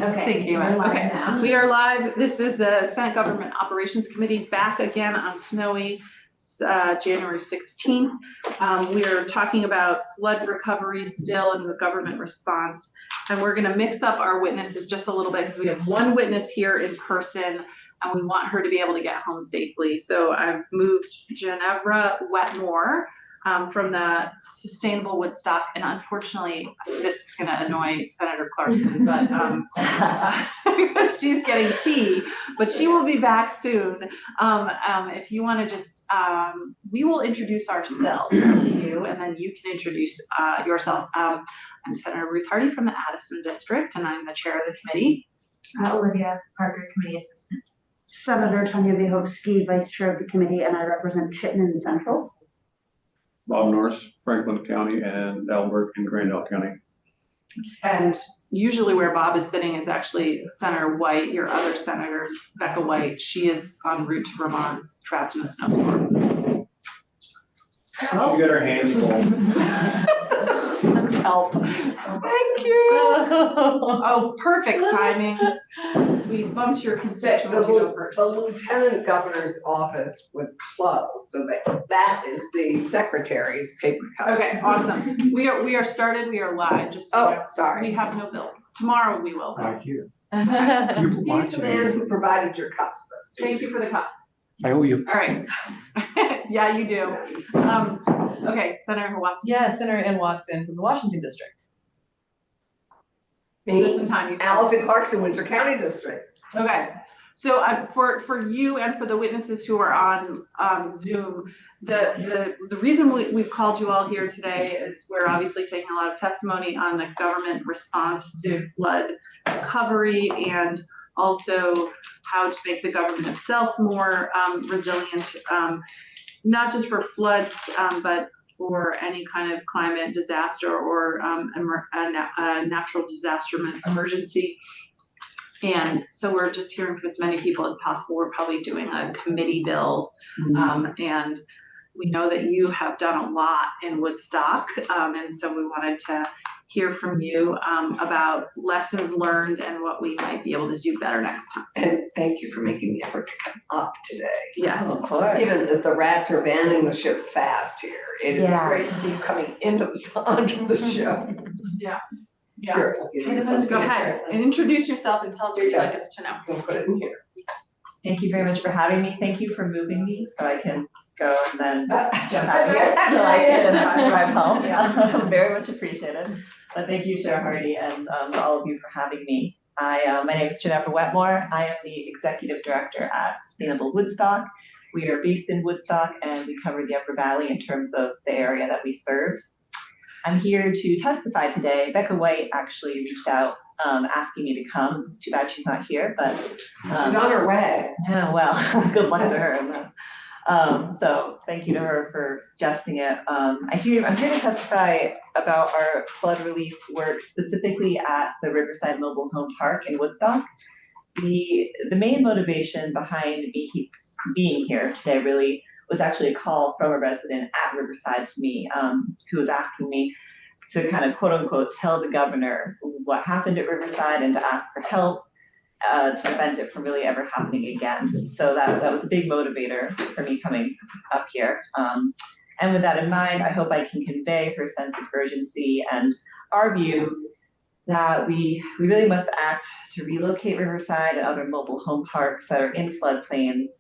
Okay. Thinking about it. Okay, we are live. This is the Senate Government Operations Committee back again on snowy January 16th. We are talking about flood recovery still and the government response. And we're going to mix up our witnesses just a little bit because we have one witness here in person and we want her to be able to get home safely. So I've moved Ginevra Wetmore from the Sustainable Woodstock, and unfortunately, this is going to annoy Senator Clarkson, but she's getting tea, but she will be back soon. If you want to just, we will introduce ourselves to you, and then you can introduce yourself. I'm Senator Ruth Hardy from the Addison District, and I'm the chair of the committee. Olivia Parker, committee assistant. Senator Tanya Vyhovsky, vice chair of the committee, and I represent Chittenden Central. Bob Norris, Franklin County, and Albert and Grandel County. And usually where Bob is sitting is actually Senator White, your other senators, Becca White. She is en route to Vermont, trapped in a snowstorm. She got her hands full. Help. Thank you. Oh, perfect timing. We bumped your constituent to go first. The lieutenant governor's office was closed, so that is the secretary's paper cut. Okay, awesome. We are started. We are live. Just so you know, sorry. We have no bills. Tomorrow we will. Not here. He's the man who provided your cups, though. So Thank you for the cup. I owe you. All right. Yeah, you do. Okay, Senator Watson. Yeah, Senator Ann Watson from the Washington District. Just in time. Allison Clarkson, Windsor County District. Okay, so for you and for the witnesses who are on Zoom, the reason we've called you all here today is we're obviously taking a lot of testimony on the government response to flood recovery and also how to make the government itself more resilient, not just for floods, but for any kind of climate disaster or a natural disaster emergency. And so we're just hearing from as many people as possible. We're probably doing a committee bill. And we know that you have done a lot in Woodstock. And so we wanted to hear from you about lessons learned and what we might be able to do better next time. And thank you for making the effort to come up today. Yes. Of course. Given that the rats are banning the ship fast here, it is great to see you coming onto the show. Yeah. Here, I'll give you something. Go ahead and introduce yourself and tell us what you'd like us to know. We'll put it in here. Thank you very much for having me. Thank you for moving me so I can go and then jump out of here so I can drive home. Yeah, very much appreciated. But thank you, Chair Hardy, and all of you for having me. My name is Ginevra Wetmore. I am the Executive Director at Sustainable Woodstock. We are based in Woodstock and we cover the Upper Valley in terms of the area that we serve. I'm here to testify today. Becca White actually reached out asking me to come. It's too bad she's not here, but She's on her way. yeah, well, good luck to her. So thank you to her for suggesting it. I'm here to testify about our flood relief work specifically at the Riverside Mobile Home Park in Woodstock. The main motivation behind me being here today really was actually a call from a resident at Riverside to me, who was asking me to kind of quote unquote tell the governor what happened at Riverside and to ask for help to prevent it from really ever happening again. So that was a big motivator for me coming up here. And with that in mind, I hope I can convey her sense of urgency and our view that we really must act to relocate Riverside and other mobile home parks that are in floodplains.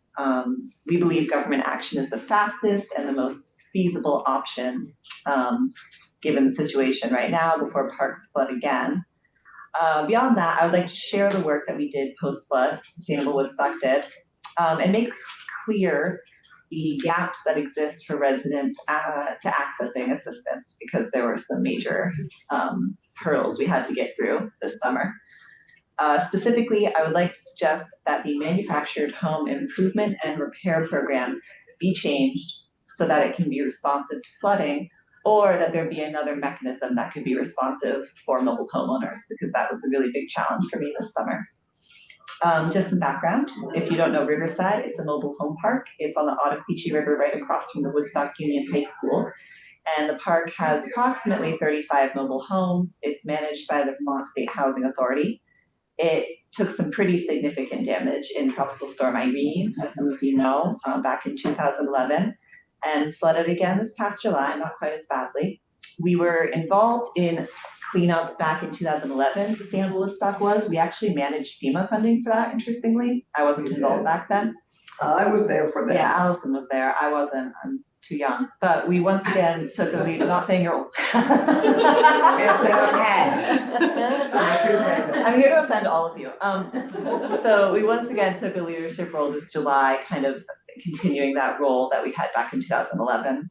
We believe government action is the fastest and the most feasible option given the situation right now before parks flood again. Beyond that, I would like to share the work that we did post-flood, Sustainable Woodstock did, and make clear the gaps that exist for residents to accessing assistance because there were some major hurdles we had to get through this summer. Specifically, I would like to suggest that the manufactured home improvement and repair program be changed so that it can be responsive to flooding, or that there be another mechanism that could be responsive for mobile homeowners, because that was a really big challenge for me this summer. Just some background, if you don't know Riverside, it's a mobile home park. It's on the Ottauquechee River right across from the Woodstock Union High School. And the park has approximately 35 mobile homes. It's managed by the Vermont State Housing Authority. it took some pretty significant damage in Tropical Storm Irene, as some of you know, back in 2011, and flooded again this past July, not quite as badly. We were involved in cleanup back in 2011, the Sand Woodstock was. We actually managed FEMA funding for that, interestingly. I wasn't involved back then. I was there for that. Yeah, Allison was there. I wasn't. I'm too young. But we once again took the lead. I'm not saying you're old. It's okay. I appreciate it. I'm here to offend all of you. So we once again took a leadership role this July, kind of continuing that role that we had back in 2011.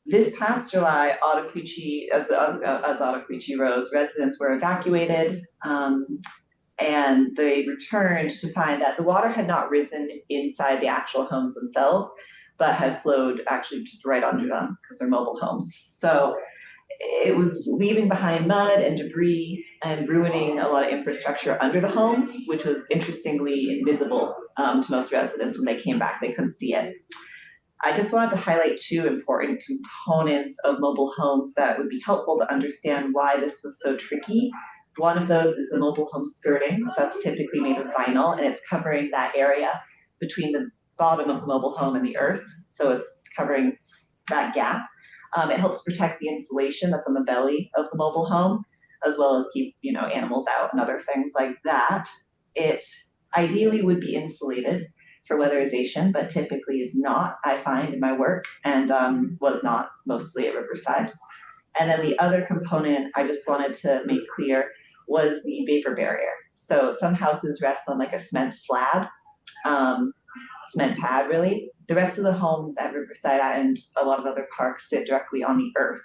This past July, Ottaquiche, as Ottaquiche rose, residents were evacuated, and they returned to find that the water had not risen inside the actual homes themselves, but had flowed actually just right under them because they're mobile homes. So it was leaving behind mud and debris and ruining a lot of infrastructure under the homes, which was interestingly invisible to most residents when they came back. They couldn't see it. I just wanted to highlight two important components of mobile homes that would be helpful to understand why this was so tricky. One of those is the mobile home skirting. So that's typically made of vinyl, and it's covering that area between the bottom of the mobile home and the earth. So it's covering that gap. It helps protect the insulation that's on the belly of the mobile home, as well as keep, animals out and other things like that. It ideally would be insulated for weatherization, but typically is not, I find in my work, and was not mostly at Riverside. And then the other component I just wanted to make clear was the vapor barrier. So some houses rest on like a cement slab, cement pad really. The rest of the homes at Riverside and a lot of other parks sit directly on the earth.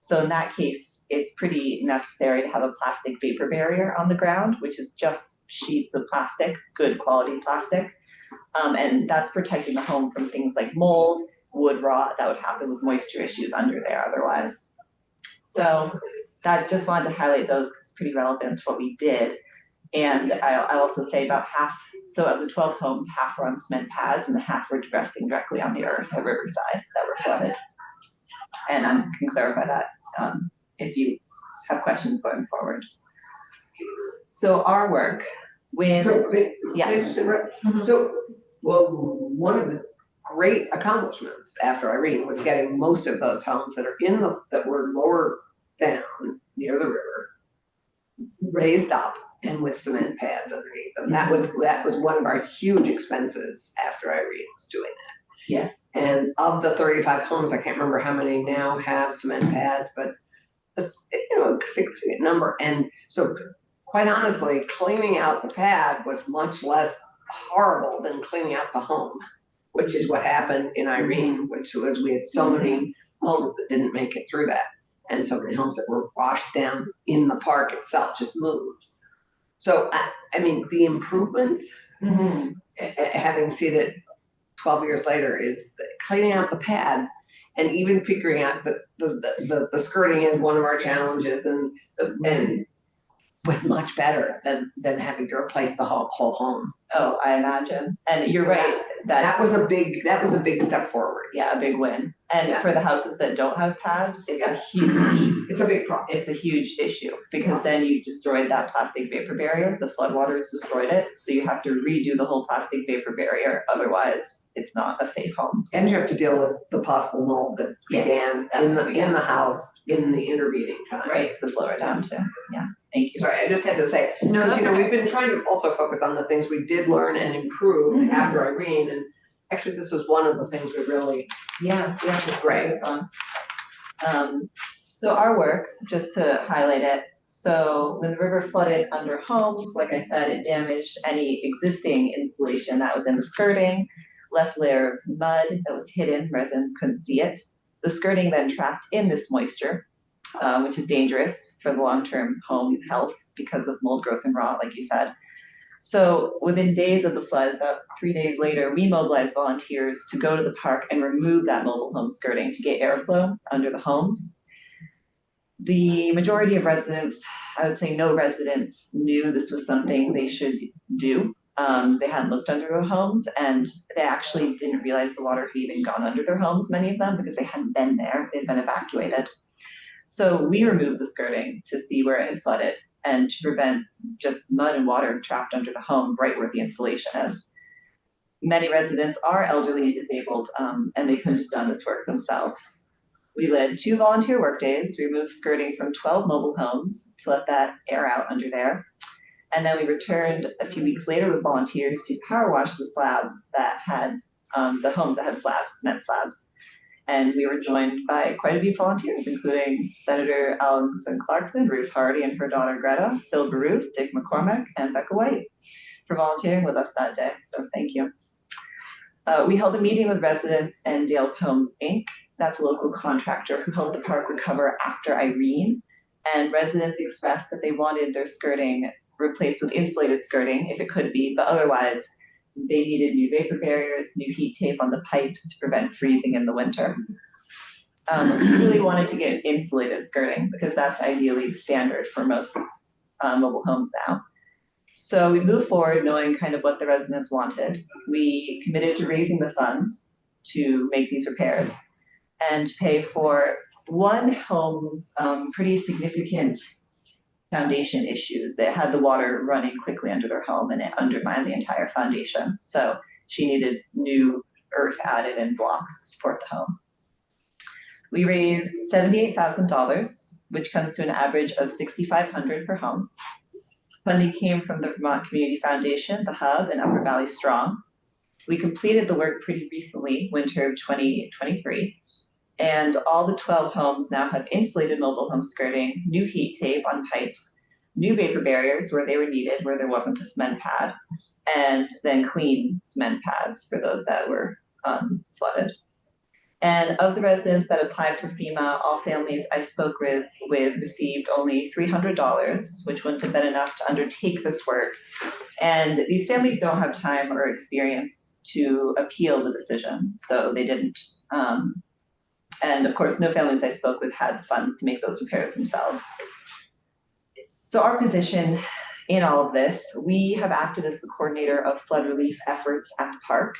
So in that case, it's pretty necessary to have a plastic vapor barrier on the ground, which is just sheets of plastic, good quality plastic. And that's protecting the home from things like mold, wood rot that would happen with moisture issues under there otherwise. So I just wanted to highlight those because it's pretty relevant to what we did. And I'll also say about half, so of the 12 homes, half were on cement pads and half were resting directly on the earth at Riverside that were flooded. And I can clarify that if you have questions going forward. So our work with, yes. So, well, one of the great accomplishments after Irene was getting most of those homes that are that were lower down near the river, raised up and with cement pads underneath them. That was one of our huge expenses after Irene was doing that. Yes. And of the 35 homes, I can't remember how many now have cement pads, but a significant number. And so quite honestly, cleaning out the pad was much less horrible than cleaning out the home, which is what happened in Irene, which was we had so many homes that didn't make it through that. And so many homes that were washed down in the park itself, just moved. So, I mean, the improvements, having seen it 12 years later, is cleaning out the pad and even figuring out that the skirting is one of our challenges and was much better than having to replace the whole home. Oh, I imagine. And you're right. That was a big step forward. Yeah, a big win. And for the houses that don't have pads, it's a big problem. It's a huge issue because then you destroyed that plastic vapor barrier. The floodwaters destroyed it. So you have to redo the whole plastic vapor barrier. Otherwise, it's not a safe home. And you have to deal with the possible mold that began in the house in the intervening time. Right, to slow it down too. Yeah, thank you. Sorry, I just had to say, because we've been trying to also focus on the things we did learn and improve after Irene, and actually this was one of the things we really focused on. So our work, just to highlight it, so when the river flooded under homes, like I said, it damaged any existing insulation that was in the skirting, left a layer of mud that was hidden, residents couldn't see it. The skirting then trapped in this moisture, which is dangerous for the long-term home health because of mold growth and rot, like you said. So within days of the flood, about 3 days later, we mobilized volunteers to go to the park and remove that mobile home skirting to get airflow under the homes. The majority of residents, I would say no residents, knew this was something they should do. They hadn't looked under their homes and they actually didn't realize the water had even gone under their homes, many of them, because they hadn't been there, they'd been evacuated. So we removed the skirting to see where it had flooded. and to prevent just mud and water trapped under the home right where the insulation is. Many residents are elderly and disabled, and they couldn't have done this work themselves. We led 2 volunteer workdays, removed skirting from 12 mobile homes to let that air out under there. And then we returned a few weeks later with volunteers to power wash the slabs that had, the homes that had slabs, cement slabs. And we were joined by quite a few volunteers, including Senator Allison Clarkson, Ruth Hardy and her daughter Greta, Phil Baruth, Dick McCormick, and Becca White for volunteering with us that day. So thank you. We held a meeting with residents and Dale's Homes, Inc. That's a local contractor who helped the park recover after Irene. And residents expressed that they wanted their skirting replaced with insulated skirting if it could be, but otherwise they needed new vapor barriers, new heat tape on the pipes to prevent freezing in the winter. We really wanted to get insulated skirting because that's ideally standard for most mobile homes now. So we moved forward knowing kind of what the residents wanted. We committed to raising the funds to make these repairs and to pay for one home's pretty significant foundation issues. They had the water running quickly under their home and it undermined the entire foundation. So she needed new earth added and blocks to support the home. We raised $78,000, which comes to an average of $6,500 per home. Funding came from the Vermont Community Foundation, the Hub, and Upper Valley Strong. We completed the work pretty recently, winter of 2023, and all the 12 homes now have insulated mobile home skirting, new heat tape on pipes, new vapor barriers where they were needed, where there wasn't a cement pad, and then clean cement pads for those that were flooded. And of the residents that applied for FEMA, all families I spoke with received only $300, which wouldn't have been enough to undertake this work. And these families don't have time or experience to appeal the decision, so they didn't. And of course, no families I spoke with had funds to make those repairs themselves. So our position in all of this, we have acted as the coordinator of flood relief efforts at the park.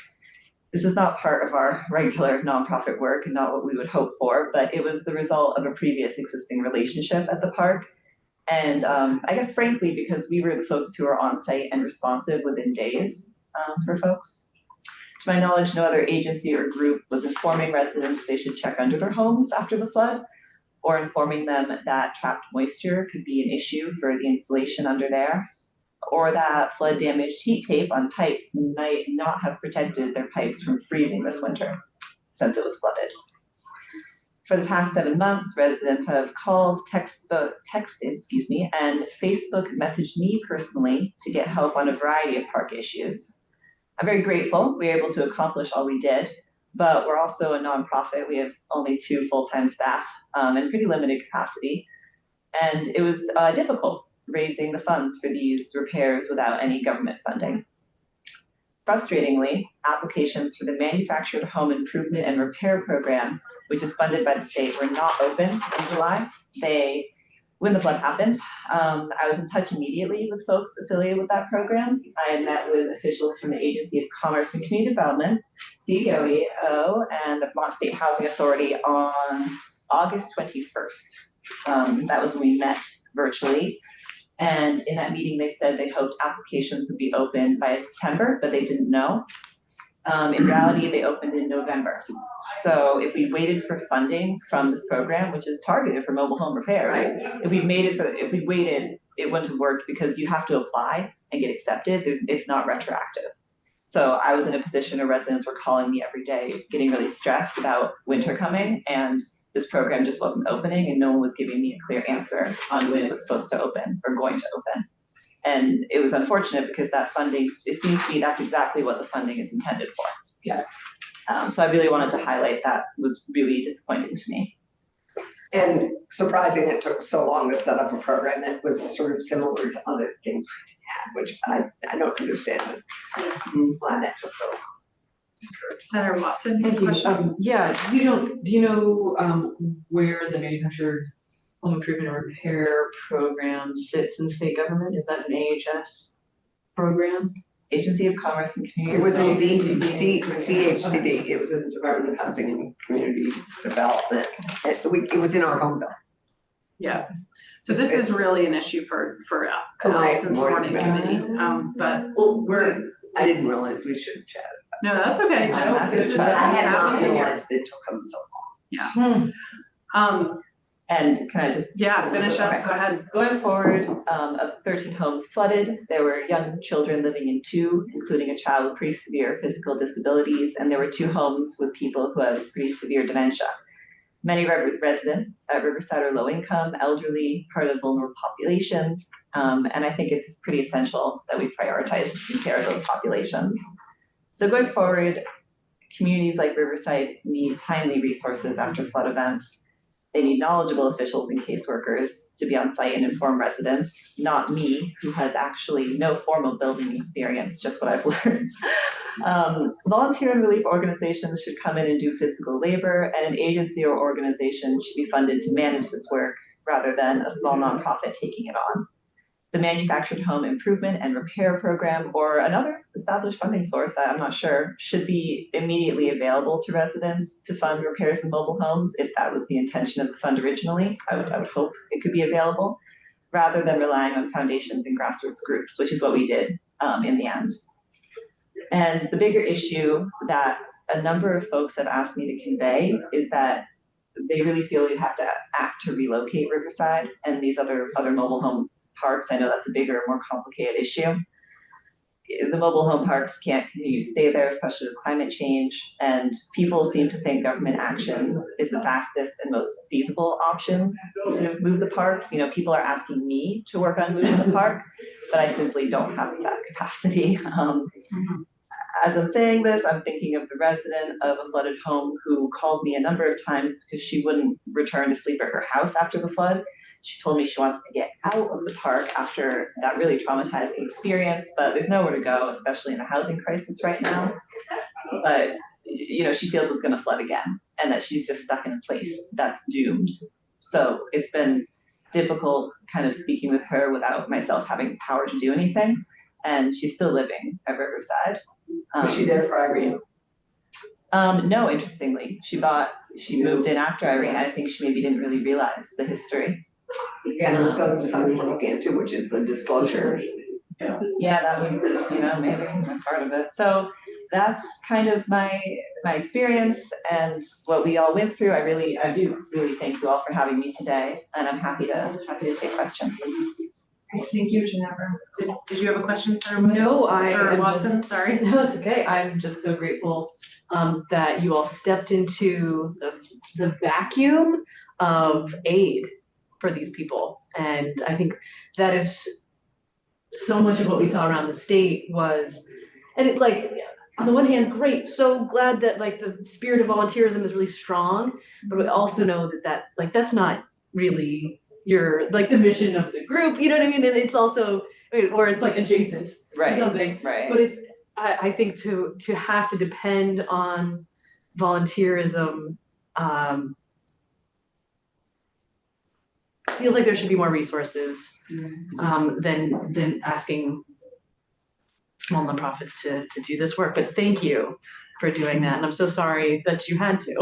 This is not part of our regular nonprofit work and not what we would hope for, but it was the result of a previous existing relationship at the park. And I guess frankly, because we were the folks who were on site and responsive within days for folks. To my knowledge, no other agency or group was informing residents they should check under their homes after the flood, or informing them that trapped moisture could be an issue for the insulation under there, or that flood damaged heat tape on pipes might not have protected their pipes from freezing this winter since it was flooded. For the past 7 months, residents have called, texted, and Facebook messaged me personally to get help on a variety of park issues. I'm very grateful we were able to accomplish all we did, but we're also a nonprofit. We have only 2 full-time staff and pretty limited capacity. And it was difficult raising the funds for these repairs without any government funding. Frustratingly, applications for the Manufactured Home Improvement and Repair Program, which is funded by the state, were not open in July. When the flood happened, I was in touch immediately with folks affiliated with that program. I met with officials from the Agency of Commerce and Community Development, CEOEO, and the Vermont State Housing Authority on August 21st. That was when we met virtually. And in that meeting, they said they hoped applications would be open by September, but they didn't know. In reality, they opened in November. So if we waited for funding from this program, which is targeted for mobile home repairs, if we waited, it wouldn't have worked because you have to apply and get accepted. It's not retroactive. So I was in a position where residents were calling me every day, getting really stressed about winter coming, and this program just wasn't opening and no one was giving me a clear answer on when it was supposed to open or going to open. And it was unfortunate because that funding, it seems to me that's exactly what the funding is intended for. Yes. So I really wanted to highlight that. Was really disappointing to me. And surprising it took so long to set up a program that was sort of similar to other things we had, which I don't understand why that took so long. Senator Watson, Thank you. question? Do you know where the Manufactured Home Improvement and Repair Program sits in state government? Is that an AHS program? Agency of Commerce and Community It was in Development. DHCD. It was in the Department of Housing and Community Development. It was in our home bill. Yeah. So this is really an issue for Allison's warning committee, but Well, we're, I didn't realize we should chat. no, that's okay. I'm No, happy this to is. chat. I had not happening here. realized it took them so long. And can I just Yeah, finish up, Okay. go ahead. Going forward, of 13 homes flooded, there were young children living in 2, including a child with pretty severe physical disabilities, and there were 2 homes with people who have pretty severe dementia. Many residents at Riverside are low income, elderly, part of vulnerable populations, and I think it's pretty essential that we prioritize taking care of those populations. So going forward, communities like Riverside need timely resources after flood events. They need knowledgeable officials and caseworkers to be on site and inform residents, not me, who has actually no formal building experience, just what I've learned. Volunteer and relief organizations should come in and do physical labor, and an agency or organization should be funded to manage this work rather than a small nonprofit taking it on. The Manufactured Home Improvement and Repair Program, or another established funding source, I'm not sure, should be immediately available to residents to fund repairs in mobile homes if that was the intention of the fund originally. I would hope it could be available, rather than relying on foundations and grassroots groups, which is what we did in the end. And the bigger issue that a number of folks have asked me to convey is that they really feel you have to act to relocate Riverside and these other mobile home parks. I know that's a bigger, more complicated issue. The mobile home parks can't continue to stay there, especially with climate change, and people seem to think government action is the fastest and most feasible options to move the parks. You know, people are asking me to work on moving the park, but I simply don't have that capacity. As I'm saying this, I'm thinking of the resident of a flooded home who called me a number of times because she wouldn't return to sleep at her house after the flood. She told me she wants to get out of the park after that really traumatizing experience, but there's nowhere to go, especially in a housing crisis right now. But, you know, she feels it's gonna flood again and that she's just stuck in a place that's doomed. So it's been difficult kind of speaking with her without myself having the power to do anything. And she's still living at Riverside. Was she there for Irene? No, interestingly, she moved in after Irene. I think she maybe didn't really realize the history. Yeah, this goes to something we're looking into, which is the disclosure. Yeah, that would, you know, maybe I'm part of it. So that's kind of my experience and what we all went through. I do really thank you all for having me today, and I'm happy to take questions. Thank you, Ginevra. Did you have a question, Sarah? No, Or I am Watson, just, sorry. no, it's okay. I'm just so grateful that you all stepped into the vacuum of aid for these people. And I think that is so much of what we saw around the state was, and it like, on the one hand, great, so glad that like the spirit of volunteerism is really strong, but we also know that like that's not really your like the mission of the group, you know what I mean? And it's also, or it's like adjacent or something. Right. But it's, I think to have to depend on volunteerism, feels like there should be more resources, than asking small nonprofits to do this work. But thank you for doing that. And I'm so sorry that you had to.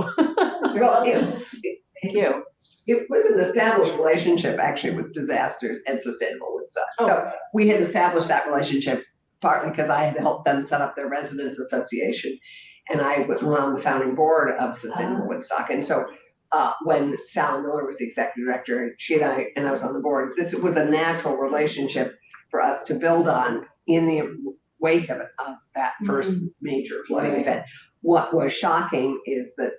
Well, Thank you. it was an established relationship actually with disasters and sustainable Woodstock. So we had established that relationship partly because I had helped them set up their residents association. And I went on the founding board of Sustainable Woodstock. And so when Sally Miller was the executive director, and she and I was on the board, this was a natural relationship for us to build on in the wake of that first major flooding event. What was shocking is that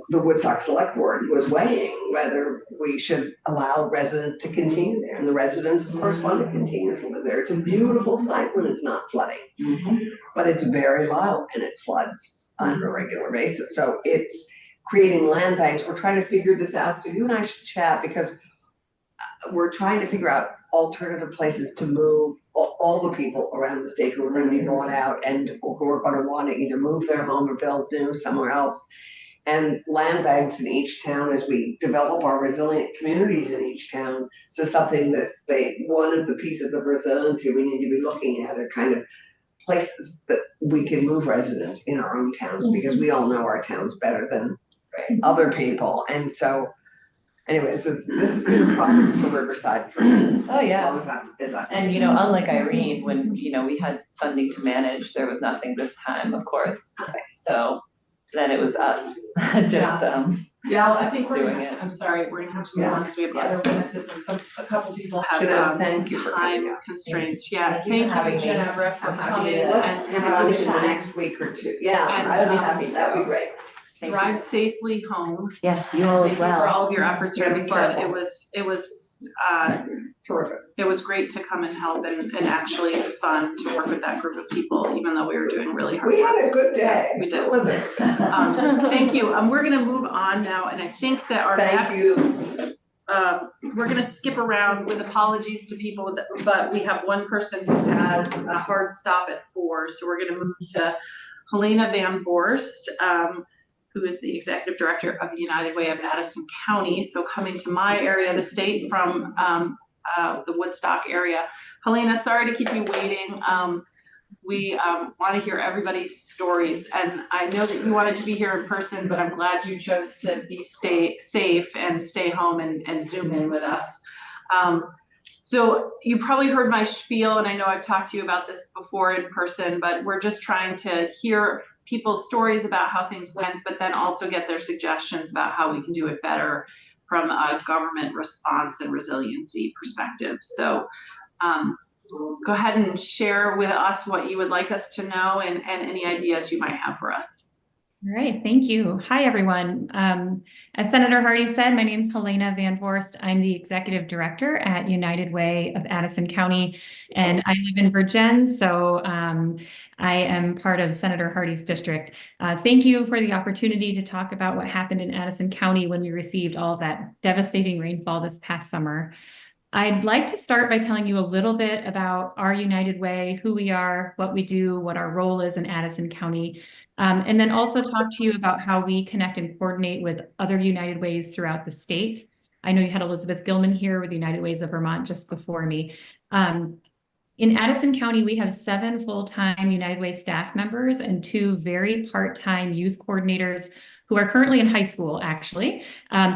the Woodstock Select Board was weighing whether we should allow residents to continue there. And the residents, of course, want to continue to live there. It's a beautiful site when it's not flooding, but it's very low and it floods on a regular basis. So it's creating land banks. We're trying to figure this out. So you and I should chat because we're trying to figure out alternative places to move all the people around the state who are going to be brought out and who are going to want to either move their home or build new somewhere else. And land banks in each town as we develop our resilient communities in each town. So something that one of the pieces of resiliency we need to be looking at are kind of places that we can move residents in our own towns because we all know our towns better than other people. And so Anyways, this is a problem for Riverside for me. Oh, yeah. As long as I'm. And, you know, unlike Irene, when, you know, we had funding to manage, there was nothing this time, of course. So then it was us, just, Yeah, well, I think we're Doing gonna, it. I'm sorry, we're gonna have to move on because we have other witnesses and a couple people have Jeanette, thank you for coming time out. constraints. Yeah, Thank you for thank you, having me. Ginevra, for I'm happy coming to- Let's and have it in the next week or two, yeah. And, I would be happy to. That'd be great. Thank you. drive safely home. Yes, you all Thank as you for well. all of your efforts Yeah, during be the flood. careful. Terrific. It was great to come and help and actually fun to work with that group of people, even though we were doing really hard We work. had a good day. We did. Was it? Thank you. We're gonna move on now, and I think that our Thank next, you. we're gonna skip around with apologies to people, but we have one person who has a hard stop at 4, so we're gonna move to Helena Van Borst, who is the Executive Director of the United Way of Addison County, so coming to my area of the state from the Woodstock area. Helena, sorry to keep you waiting. We want to hear everybody's stories, and I know that you wanted to be here in person, but I'm glad you chose to stay safe and stay home and Zoom in with us. So you probably heard my spiel, and I know I've talked to you about this before in person, but we're just trying to hear people's stories about how things went, but then also get their suggestions about how we can do it better from a government response and resiliency perspective. So go ahead and share with us what you would like us to know and any ideas you might have for us. All right, thank you. Hi, everyone. As Senator Hardy said, my name is Helena Van Vorst. I'm the Executive Director at United Way of Addison County, and I live in Virgin, so I am part of Senator Hardy's district. Thank you for the opportunity to talk about what happened in Addison County when we received all of that devastating rainfall this past summer. I'd like to start by telling you a little bit about our United Way, who we are, what we do, what our role is in Addison County, and then also talk to you about how we connect and coordinate with other United Ways throughout the state. I know you had Elizabeth Gilman here with United Ways of Vermont just before me. In Addison County, we have 7 full-time United Way staff members and 2 very part-time youth coordinators who are currently in high school, actually.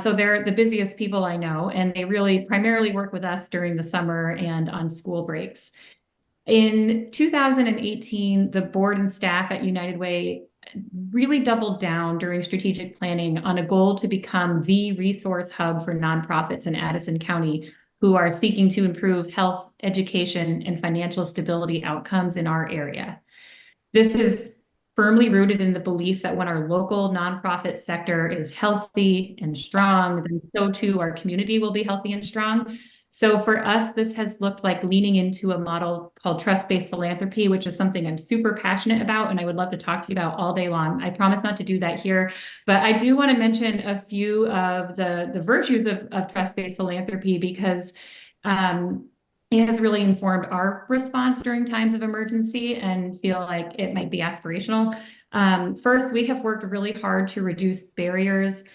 So they're the busiest people I know, and they really primarily work with us during the summer and on school breaks. In 2018, the board and staff at United Way really doubled down during strategic planning on a goal to become the resource hub for nonprofits in Addison County who are seeking to improve health, education, and financial stability outcomes in our area. This is firmly rooted in the belief that when our local nonprofit sector is healthy and strong, then so too our community will be healthy and strong. So for us, this has looked like leaning into a model called trust-based philanthropy, which is something I'm super passionate about and I would love to talk to you about all day long. I promise not to do that here, but I do want to mention a few of the virtues of trust-based philanthropy because it has really informed our response during times of emergency and feel like it might be aspirational. First, we have worked really hard to reduce barriers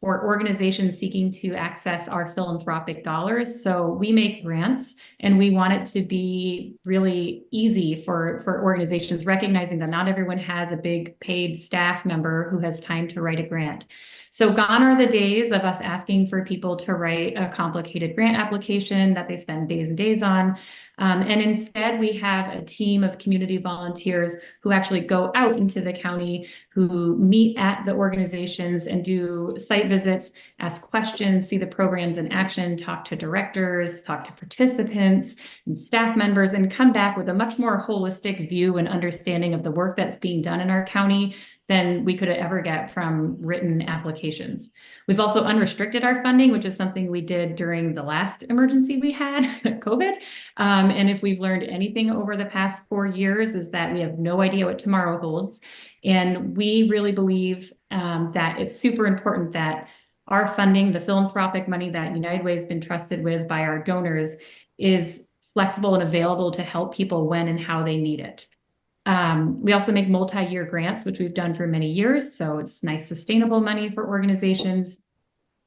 for organizations seeking to access our philanthropic dollars. So we make grants and we want it to be really easy for organizations, recognizing that not everyone has a big paid staff member who has time to write a grant. So gone are the days of us asking for people to write a complicated grant application that they spend days and days on. And instead, we have a team of community volunteers who actually go out into the county, who meet at the organizations and do site visits, ask questions, see the programs in action, talk to directors, talk to participants and staff members, and come back with a much more holistic view and understanding of the work that's being done in our county than we could ever get from written applications. We've also unrestricted our funding, which is something we did during the last emergency we had, COVID. And if we've learned anything over the past 4 years is that we have no idea what tomorrow holds. And we really believe that it's super important that our funding, the philanthropic money that United Way has been trusted with by our donors, is flexible and available to help people when and how they need it. We also make multi-year grants, which we've done for many years. So it's nice, sustainable money for organizations.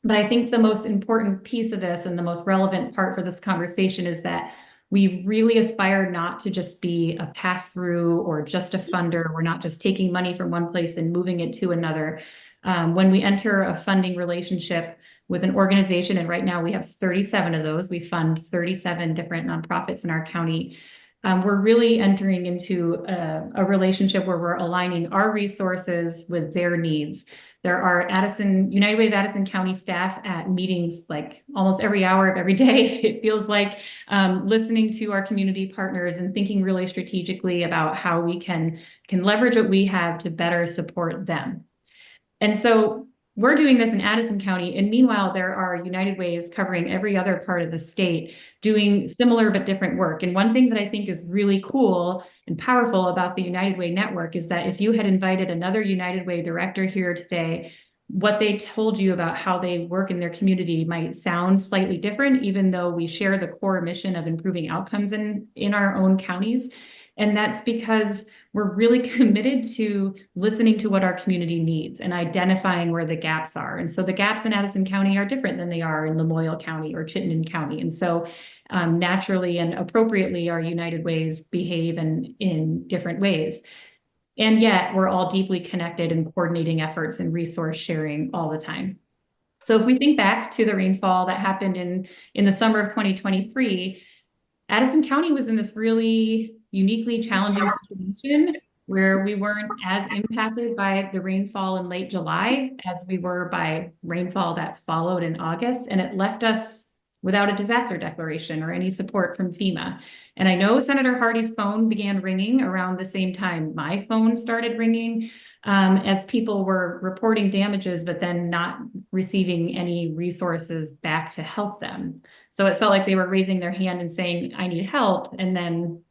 But I think the most important piece of this and the most relevant part for this conversation is that we really aspire not to just be a pass-through or just a funder. We're not just taking money from one place and moving it to another. When we enter a funding relationship with an organization, and right now we have 37 of those. We fund 37 different nonprofits in our county. We're really entering into a relationship where we're aligning our resources with their needs. There are United Way of Addison County staff at meetings like almost every hour of every day. It feels like listening to our community partners and thinking really strategically about how we can leverage what we have to better support them. And so we're doing this in Addison County, and meanwhile, there are United Ways covering every other part of the state doing similar but different work. And one thing that I think is really cool and powerful about the United Way network is that if you had invited another United Way director here today, what they told you about how they work in their community might sound slightly different, even though we share the core mission of improving outcomes in our own counties. And that's because we're really committed to listening to what our community needs and identifying where the gaps are. And so the gaps in Addison County are different than they are in Lamoille County or Chittenden County. And so naturally and appropriately, our United Ways behave in different ways. And yet we're all deeply connected and coordinating efforts and resource sharing all the time. So if we think back to the rainfall that happened in the summer of 2023, Addison County was in this really uniquely challenging situation where we weren't as impacted by the rainfall in late July as we were by rainfall that followed in August. And it left us without a disaster declaration or any support from FEMA. And I know Senator Hardy's phone began ringing around the same time my phone started ringing as people were reporting damages, but then not receiving any resources back to help them. So it felt like they were raising their hand and saying, I need help. And then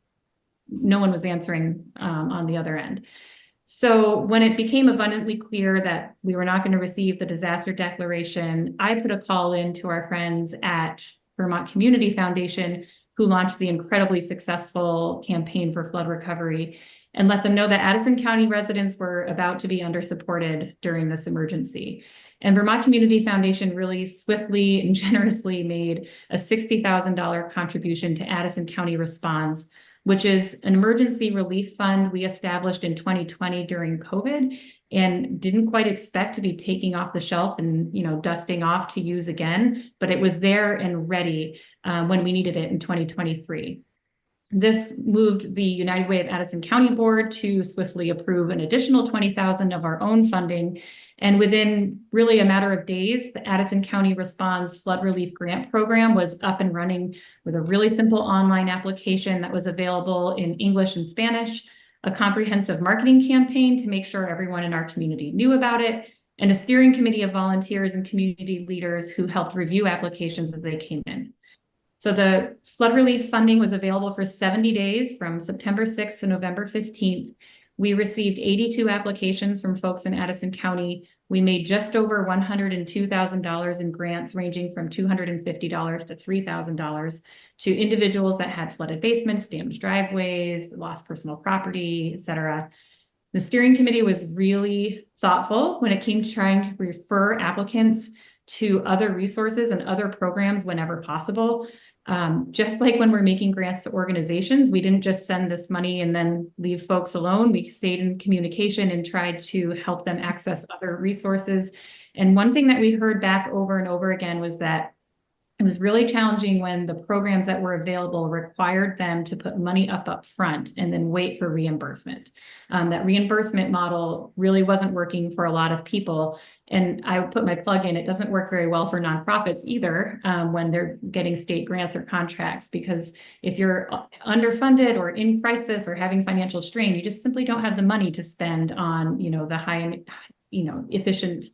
no one was answering on the other end. So when it became abundantly clear that we were not going to receive the disaster declaration, I put a call in to our friends at Vermont Community Foundation, who launched the incredibly successful campaign for flood recovery, and let them know that Addison County residents were about to be undersupported during this emergency. And Vermont Community Foundation really swiftly and generously made a $60,000 contribution to Addison County Responds, which is an emergency relief fund we established in 2020 during COVID and didn't quite expect to be taking off the shelf and dusting off to use again, but it was there and ready when we needed it in 2023. This moved the United Way of Addison County Board to swiftly approve an additional $20,000 of our own funding. And within really a matter of days, the Addison County Responds Flood Relief Grant Program was up and running with a really simple online application that was available in English and Spanish, a comprehensive marketing campaign to make sure everyone in our community knew about it, and a steering committee of volunteers and community leaders who helped review applications as they came in. So the flood relief funding was available for 70 days from September 6th to November 15th. We received 82 applications from folks in Addison County. We made just over $102,000 in grants ranging from $250 to $3,000 to individuals that had flooded basements, damaged driveways, lost personal property, et cetera. The steering committee was really thoughtful when it came to trying to refer applicants to other resources and other programs whenever possible. Just like when we're making grants to organizations, we didn't just send this money and then leave folks alone. We stayed in communication and tried to help them access other resources. And one thing that we heard back over and over again was that it was really challenging when the programs that were available required them to put money up front and then wait for reimbursement. That reimbursement model really wasn't working for a lot of people. And I put my plug in, it doesn't work very well for nonprofits either when they're getting state grants or contracts, because if you're underfunded or in crisis or having financial strain, you just simply don't have the money to spend on, the high, efficient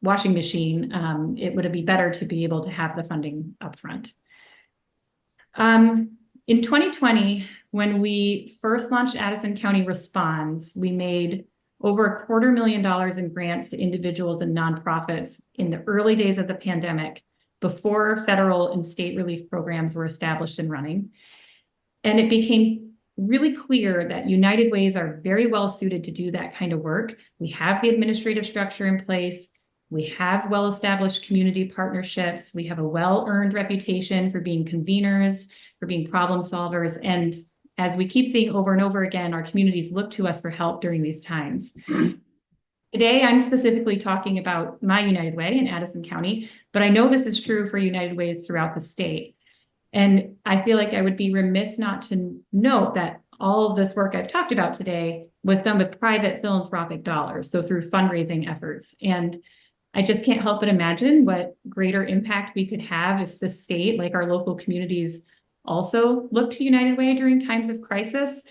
washing machine. It would be better to be able to have the funding upfront. In 2020, when we first launched Addison County Responds, we made over $250,000 in grants to individuals and nonprofits in the early days of the pandemic, before federal and state relief programs were established and running. And it became really clear that United Ways are very well suited to do that kind of work. We have the administrative structure in place. We have well-established community partnerships. We have a well-earned reputation for being conveners, for being problem solvers. And as we keep seeing over and over again, our communities look to us for help during these times. Today, I'm specifically talking about my United Way in Addison County, but I know this is true for United Ways throughout the state. And I feel like I would be remiss not to note that all of this work I've talked about today was done with private philanthropic dollars, so through fundraising efforts. And I just can't help but imagine what greater impact we could have if the state, like our local communities, also look to United Way during times of crisis,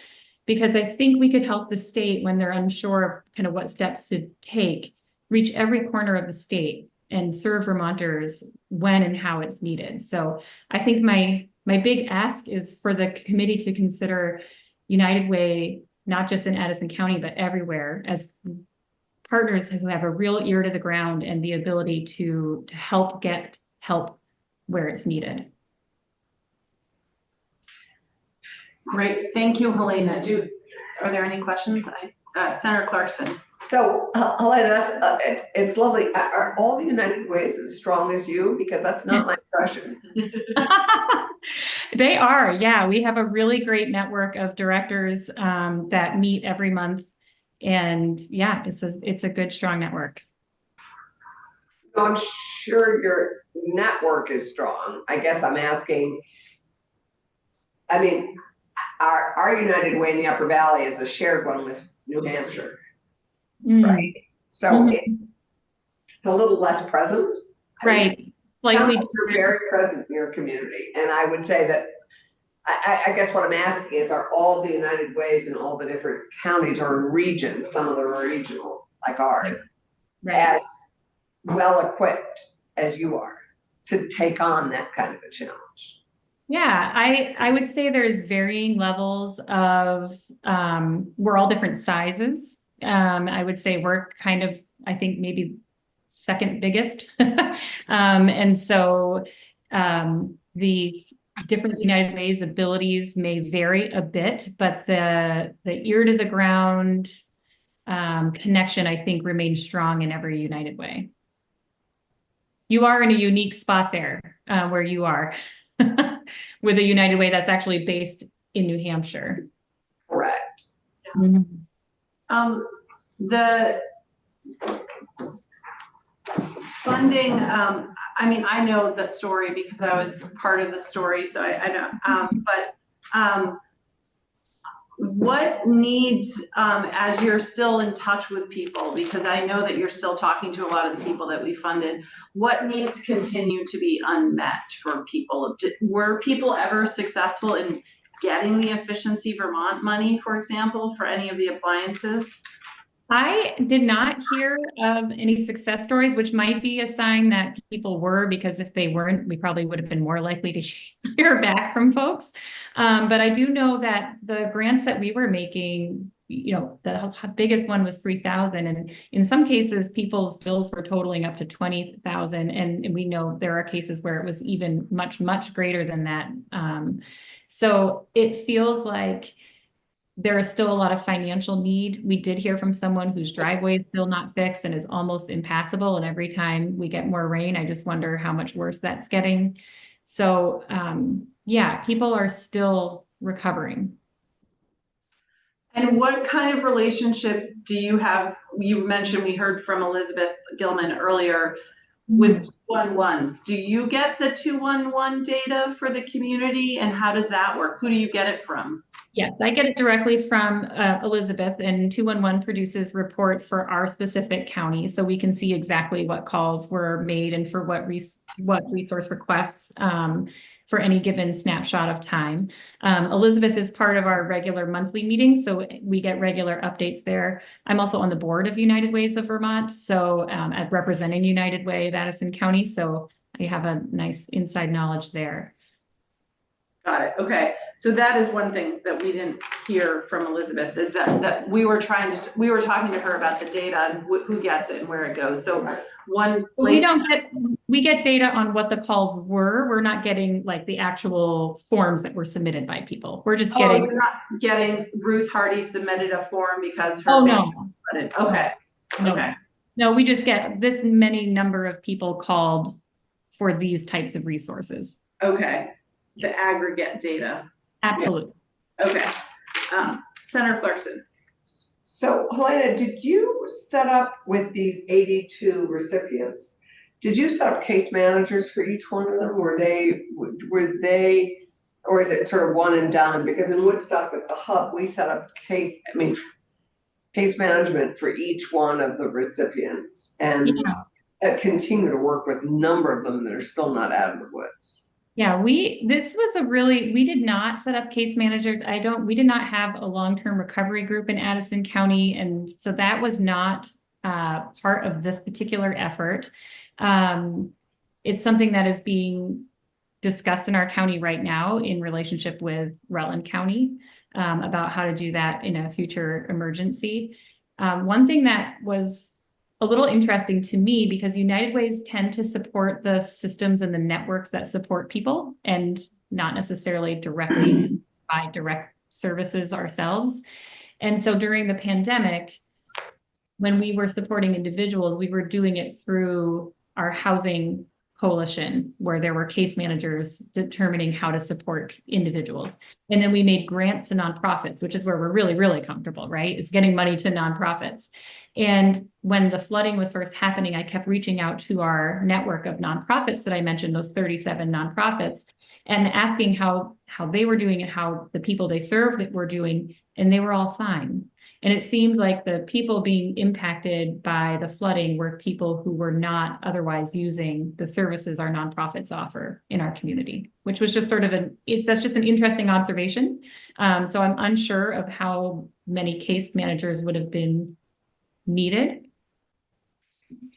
because I think we could help the state when they're unsure of kind of what steps to take, reach every corner of the state and serve Vermonters when and how it's needed. So I think my big ask is for the committee to consider United Way, not just in Addison County, but everywhere, as partners who have a real ear to the ground and the ability to help get help where it's needed. Great, thank you, Helena. Are there any questions? Senator Clarkson. So, Helena, it's lovely. Are all the United Ways as strong as you? Because that's not my impression. They are, yeah. We have a really great network of directors that meet every month. And yeah, it's a good, strong network. So I'm sure your network is strong. I guess I'm asking, I mean, our United Way in the Upper Valley is a shared one with New Hampshire, right? So it's a little less present. Right. Slightly. You're very present in your community. And I would say that, I guess what I'm asking is, are all the United Ways in all the different counties or regions, some of them are regional, like ours, as well equipped as you are to take on that kind of a challenge? Yeah, I would say there's varying levels of, we're all different sizes. I would say we're kind of, I think maybe second biggest. And so the different United Ways abilities may vary a bit, but the ear to the ground connection, I think, remains strong in every United Way. You are in a unique spot there where you are. With a United Way that's actually based in New Hampshire. Correct. The funding, I mean, I know the story because I was part of the story, so I know, but what needs, as you're still in touch with people, because I know that you're still talking to a lot of the people that we funded, what needs continue to be unmet for people? Were people ever successful in getting the Efficiency Vermont money, for example, for any of the appliances? I did not hear of any success stories, which might be a sign that people were, because if they weren't, we probably would have been more likely to hear back from folks. But I do know that the grants that we were making, you know, the biggest one was $3,000, and in some cases, people's bills were totaling up to $20,000, and we know there are cases where it was even much greater than that. So it feels like there is still a lot of financial need. We did hear from someone whose driveway is still not fixed and is almost impassable. And every time we get more rain, I just wonder how much worse that's getting. So yeah, people are still recovering. And what kind of relationship do you have? You mentioned, we heard from Elizabeth Gilman earlier, with 211s. Do you get the 211 data for the community, and how does that work? Who do you get it from? Yes, I get it directly from Elizabeth, and 211 produces reports for our specific county, so we can see exactly what calls were made and for what resource requests for any given snapshot of time. Elizabeth is part of our regular monthly meetings, so we get regular updates there. I'm also on the board of United Ways of Vermont, so representing United Way of Addison County, so I have a nice inside knowledge there. Got it. Okay. So that is one thing that we didn't hear from Elizabeth, is that we were talking to her about the data and who gets it and where it goes. So one place we get data on what the calls were. We're not getting like the actual forms that were submitted by people. We're just getting. You're not getting Ruth Hardy submitted a form because her. Oh no. Okay. No. Okay. No, we just get this many number of people called for these types of resources. Okay. The aggregate data. Absolutely. Okay. Senator Clarkson. So Helena, did you set up with these 82 recipients? Did you set up case managers for each one of them? Were they, or is it sort of one and done? Because in Woodstock at the hub, we set up case management for each one of the recipients and continue to work with a number of them that are still not out of the woods. Yeah, we did not set up case managers. We did not have a long-term recovery group in Addison County. And so that was not part of this particular effort. It's something that is being discussed in our county right now in relationship with Rutland County about how to do that in a future emergency. One thing that was a little interesting to me, because United Ways tend to support the systems and the networks that support people and not necessarily directly by direct services ourselves. And so during the pandemic, when we were supporting individuals, we were doing it through our housing coalition, where there were case managers determining how to support individuals. And then we made grants to nonprofits, which is where we're really, really comfortable, right? It's getting money to nonprofits. And when the flooding was first happening, I kept reaching out to our network of nonprofits that I mentioned, those 37 nonprofits, and asking how they were doing and how the people they serve that were doing, and they were all fine. And it seemed like the people being impacted by the flooding were people who were not otherwise using the services our nonprofits offer in our community, which was just sort of that's just an interesting observation. So I'm unsure of how many case managers would have been needed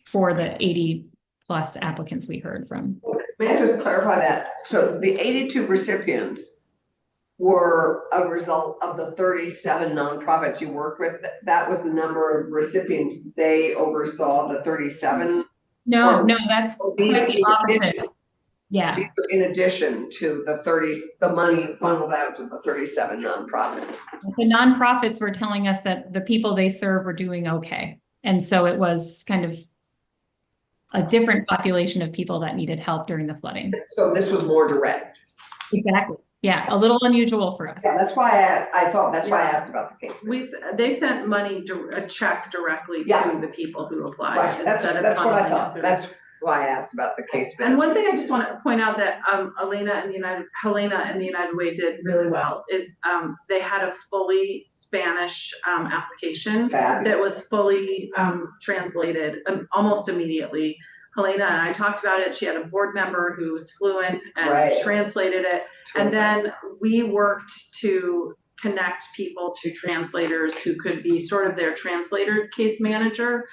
for the 80 plus applicants we heard from. May I just clarify that? So the 82 recipients were a result of the 37 nonprofits you worked with. That was the number of recipients they oversaw, the 37? No, that's quite the opposite. Yeah. These are in addition to the money funneled out to the 37 nonprofits. The nonprofits were telling us that the people they serve were doing okay. And so it was kind of a different population of people that needed help during the flooding. So this was more direct. Exactly. Yeah, a little unusual for us. Yeah, that's why I asked about the case. They sent money, a check directly to the people who applied. Right, that's what I thought. That's why I asked about the case. And one thing I just want to point out that Helena and the United Way did really well is they had a fully Spanish application that was fully translated almost immediately. Helena and I talked about it. She had a board member who was fluent and translated it. And then we worked to connect people to translators who could be sort of their translator case manager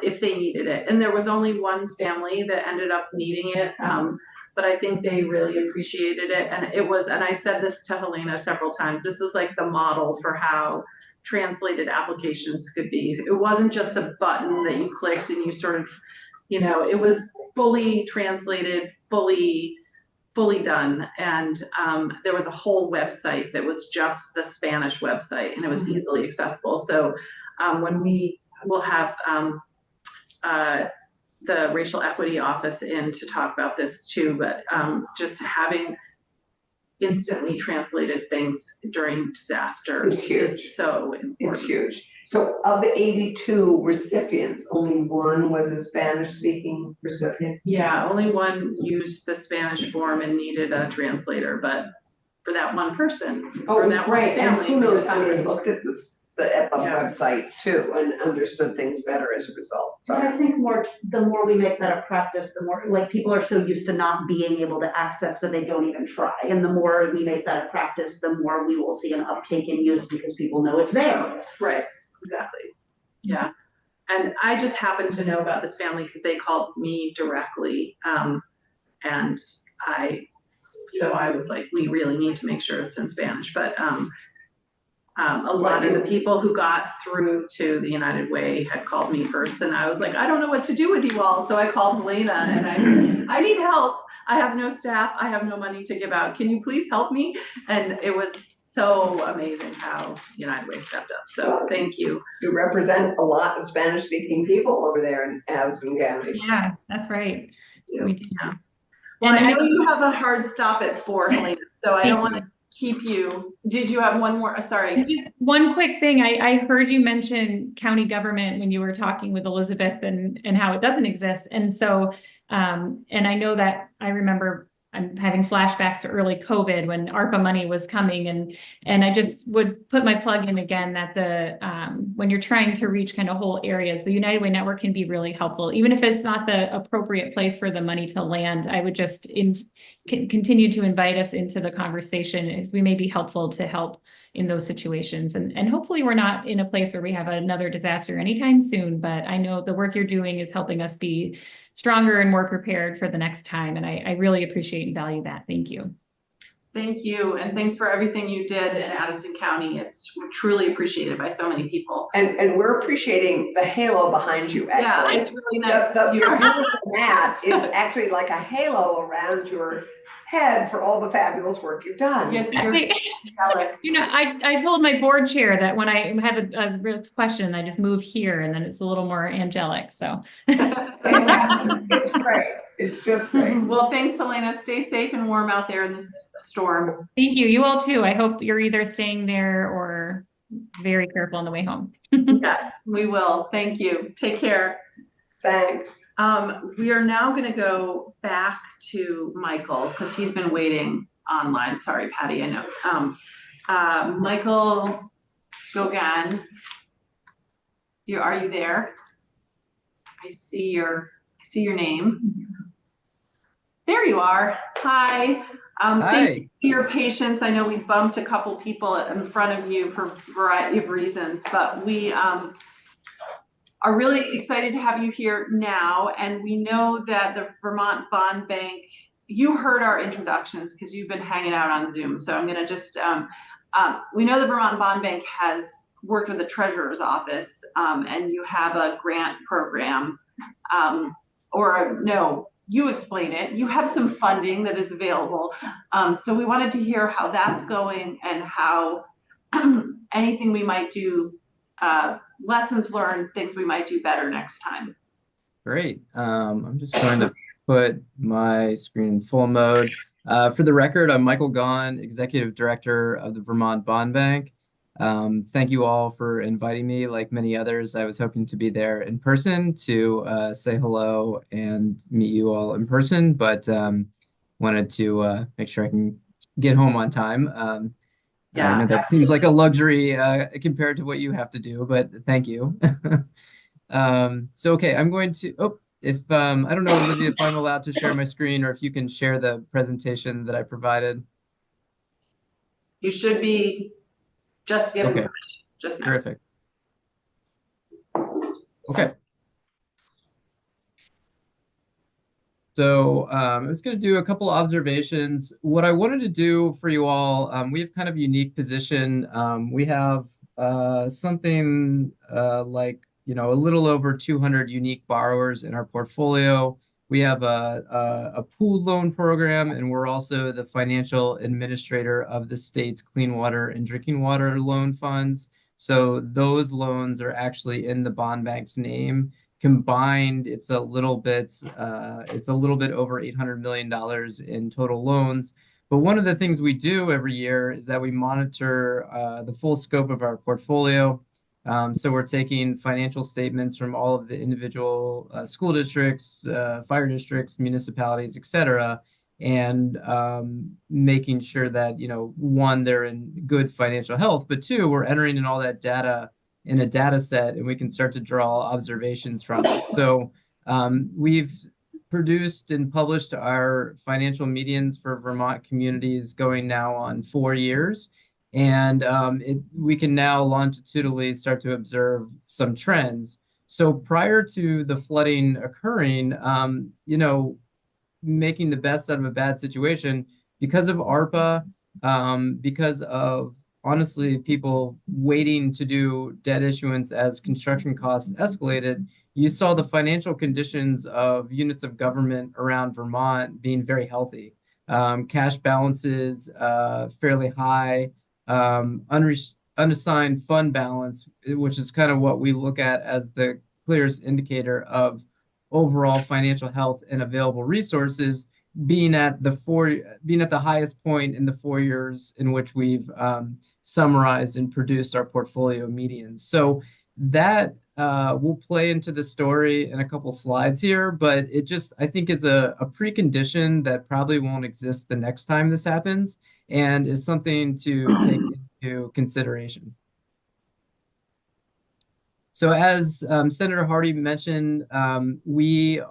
if they needed it. And there was only one family that ended up needing it, but I think they really appreciated it. And and I said this to Helena several times, this is like the model for how translated applications could be. It wasn't just a button that you clicked and you sort of, it was fully translated, fully done. And there was a whole website that was just the Spanish website, and it was easily accessible. So when we'll have the Racial Equity Office in to talk about this too, but just having instantly translated things during disaster is so important. It's huge. So of the 82 recipients, only one was a Spanish-speaking recipient? Yeah, only one used the Spanish form and needed a translator, but for that one person. Oh, it was great. And who knows how many looked at the website too and understood things better as a result. So I think the more we make that a practice, the more, like, people are so used to not being able to access, so they don't even try. And the more we make that a practice, the more we will see an uptake in use because people know it's there. Right, exactly. Yeah. And I just happened to know about this family because they called me directly. And so I was like, we really need to make sure it's in Spanish. But a lot of the people who got through to the United Way had called me first, and I was like, I don't know what to do with you all. So I called Helena and I said, I need help. I have no staff. I have no money to give out. Can you please help me? And it was so amazing how United Way stepped up. So thank you. You represent a lot of Spanish-speaking people over there in Addison County. Yeah, that's right. We do. Well, I know you have a hard stop at 4, Helena, so I don't want to keep you. Did you have one more? Sorry. One quick thing, I heard you mention county government when you were talking with Elizabeth and how it doesn't exist. And so, and I know that I remember I'm having flashbacks to early COVID when ARPA money was coming, and I just would put my plug in again that when you're trying to reach kind of whole areas, the United Way network can be really helpful. Even if it's not the appropriate place for the money to land, I would just continue to invite us into the conversation, as we may be helpful to help in those situations. And hopefully we're not in a place where we have another disaster anytime soon, but I know the work you're doing is helping us be stronger and more prepared for the next time. And I really appreciate and value that. Thank you. Thank you. And thanks for everything you did in Addison County. It's truly appreciated by so many people. And we're appreciating the halo behind you, Yeah, actually. it's really nice. The beautiful mat is actually like a halo around your head for all the fabulous work you've done. Yes, you're angelic. You know, I told my board chair that when I have a question, I just move here and then it's a little more angelic. So It's great. It's just great. Well, thanks, Helena. Stay safe and warm out there in this storm. thank you. You all too. I hope you're either staying there or very careful on the way home. Yes, we will. Thank you. Take care. Thanks. We are now going to go back to Michael because he's been waiting online. Sorry, Patty, I know. Michael Gauguin, are you there? I see your name. There you are. Hi. Thank you for your patience. I know we bumped a couple people in front of you for a variety of reasons, but we are really excited to have you here now. And we know that the Vermont Bond Bank, you heard our introductions because you've been hanging out on Zoom. So I'm going to just, we know the Vermont Bond Bank has worked with the Treasurer's Office, and you have a grant program, no, you explain it. You have some funding that is available. So we wanted to hear how that's going and how anything we might do, lessons learned, things we might do better next time. Great. I'm just going to put my screen in full mode. For the record, I'm Michael Gauguin, Executive Director of the Vermont Bond Bank. Thank you all for inviting me. Like many others, I was hoping to be there in person to say hello and meet you all in person, but wanted to make sure I can get home on time. I know that seems like a luxury compared to what you have to do, but thank you. So, okay, I'm going to, I don't know, Olivia, if I'm allowed to share my screen or if you can share the presentation that I provided. You should be just given permission just now. Terrific. Okay. So I was going to do a couple observations. What I wanted to do for you all, we have kind of a unique position. We have something like, a little over 200 unique borrowers in our portfolio. We have a pooled loan program, and we're also the financial administrator of the state's clean water and drinking water loan funds. So those loans are actually in the bond bank's name. Combined, it's a little bit over $800 million in total loans. But one of the things we do every year is that we monitor the full scope of our portfolio. So we're taking financial statements from all of the individual school districts, fire districts, municipalities, et cetera, and making sure that, one, they're in good financial health, but two, we're entering in all that data in a data set and we can start to draw observations from it. So we've produced and published our financial medians for Vermont communities going now on 4 years. And we can now longitudinally start to observe some trends. So prior to the flooding occurring, making the best out of a bad situation, because of ARPA, because of, honestly, people waiting to do debt issuance as construction costs escalated, you saw the financial conditions of units of government around Vermont being very healthy. Cash balances fairly high. Unassigned fund balance, which is kind of what we look at as the clearest indicator of overall financial health and available resources, being at the highest point in the 4 years in which we've summarized and produced our portfolio medians. So that will play into the story in a couple slides here, but it just, I think, is a precondition that probably won't exist the next time this happens and is something to take into consideration. So as Senator Hardy mentioned, we've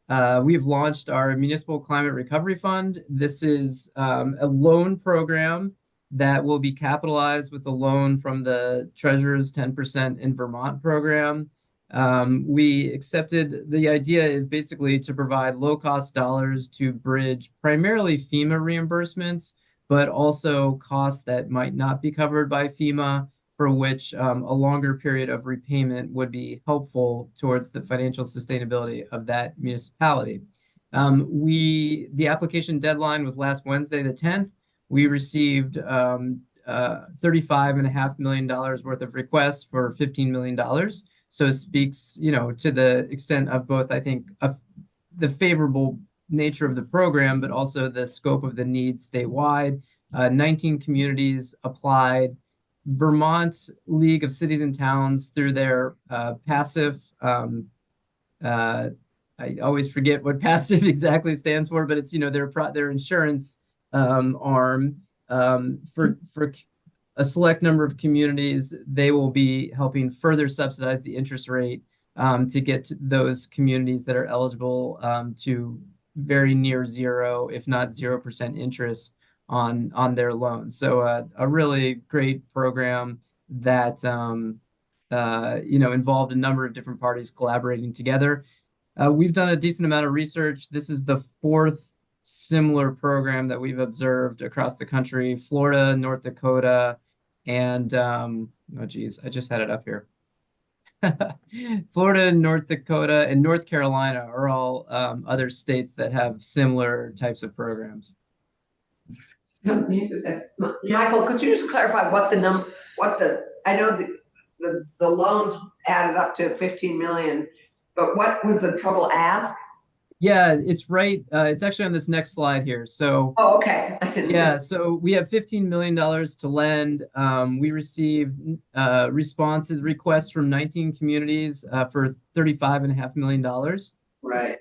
launched our Municipal Climate Recovery Fund. This is a loan program that will be capitalized with a loan from the Treasurer's 10% in Vermont program. The idea is basically to provide low-cost dollars to bridge primarily FEMA reimbursements, but also costs that might not be covered by FEMA, for which a longer period of repayment would be helpful towards the financial sustainability of that municipality. The application deadline was last Wednesday, the 10th. We received $35.5 million worth of requests for $15 million. So it speaks, to the extent of both, I think, of the favorable nature of the program, but also the scope of the needs statewide. 19 communities applied. Vermont League of Cities and Towns, through their passive, I always forget what passive exactly stands for, but it's, their insurance arm, for a select number of communities, they will be helping further subsidize the interest rate to get to those communities that are eligible to very near zero, if not 0% interest on their loans. So a really great program that involved a number of different parties collaborating together. We've done a decent amount of research. This is the fourth similar program that we've observed across the country. Florida, North Dakota, and oh geez, I just had it up here. Florida, North Dakota, and North Carolina are all other states that have similar types of programs. Michael, could you just clarify I know the loans added up to 15 million, but what was the total ask? Yeah, it's right. It's actually on this next slide here. So, oh, okay. Yeah, so we have $15 million to lend. We received requests from 19 communities for $35.5 million. Right.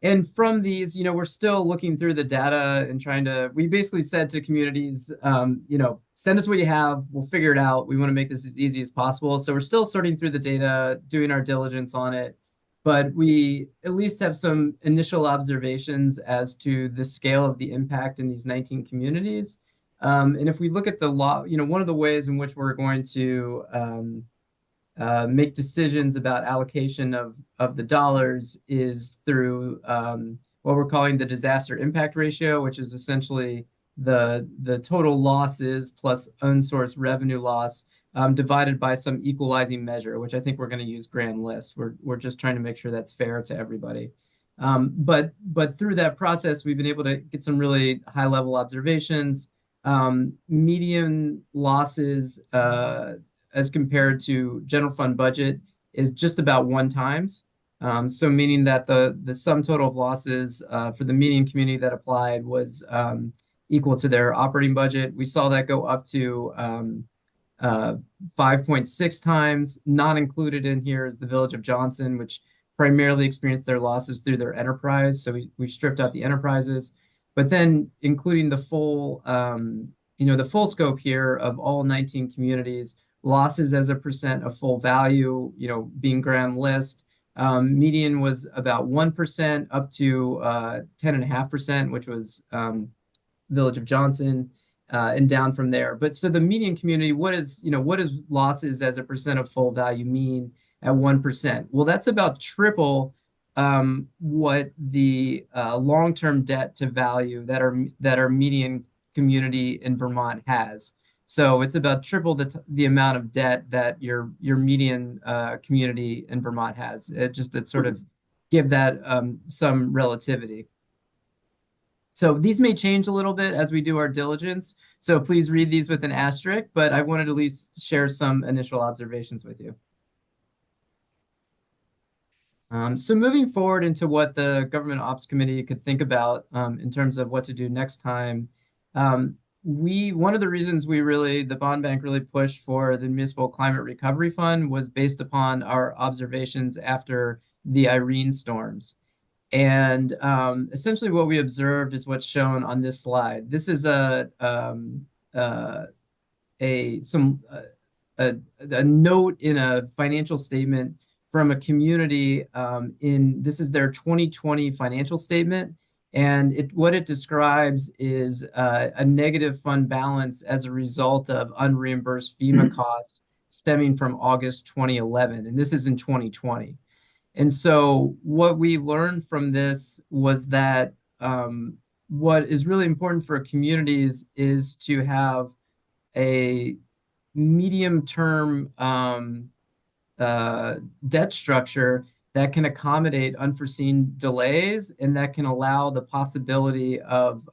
And from these, we're still looking through the data and we basically said to communities, send us what you have, we'll figure it out. We want to make this as easy as possible. So we're still sorting through the data, doing our diligence on it, but we at least have some initial observations as to the scale of the impact in these 19 communities. And if we look at the law, one of the ways in which we're going to make decisions about allocation of the dollars is through what we're calling the disaster impact ratio, which is essentially the total losses plus unsourced revenue loss divided by some equalizing measure, which I think we're going to use Grand List. We're just trying to make sure that's fair to everybody. But through that process, we've been able to get some really high level observations. Median losses as compared to general fund budget is just about 1 times. So meaning that the sum total of losses for the median community that applied was equal to their operating budget. We saw that go up to 5.6 times. Not included in here is the Village of Johnson, which primarily experienced their losses through their enterprise. So we stripped out the enterprises, but then including the full, the full scope here of all 19 communities, losses as a percent of full value, being Grand List, median was about 1% up to 10.5%, which was Village of Johnson, and down from there. But so the median community, what is losses as a percent of full value mean at 1%? Well, that's about triple what the long-term debt to value that our median community in Vermont has. So it's about triple the amount of debt that your median community in Vermont has. Just to sort of give that some relativity. So these may change a little bit as we do our diligence. So please read these with an asterisk, but I wanted to at least share some initial observations with you. So moving forward into what the Government Ops Committee could think about in terms of what to do next time, one of the reasons the bond bank really pushed for the Municipal Climate Recovery Fund was based upon our observations after the Irene storms. And essentially what we observed is what's shown on this slide. This is a note in a financial statement from a community this is their 2020 financial statement. And what it describes is a negative fund balance as a result of unreimbursed FEMA costs stemming from August 2011. And this is in 2020. And so what we learned from this was that what is really important for communities is to have a medium-term debt structure that can accommodate unforeseen delays and that can allow the possibility of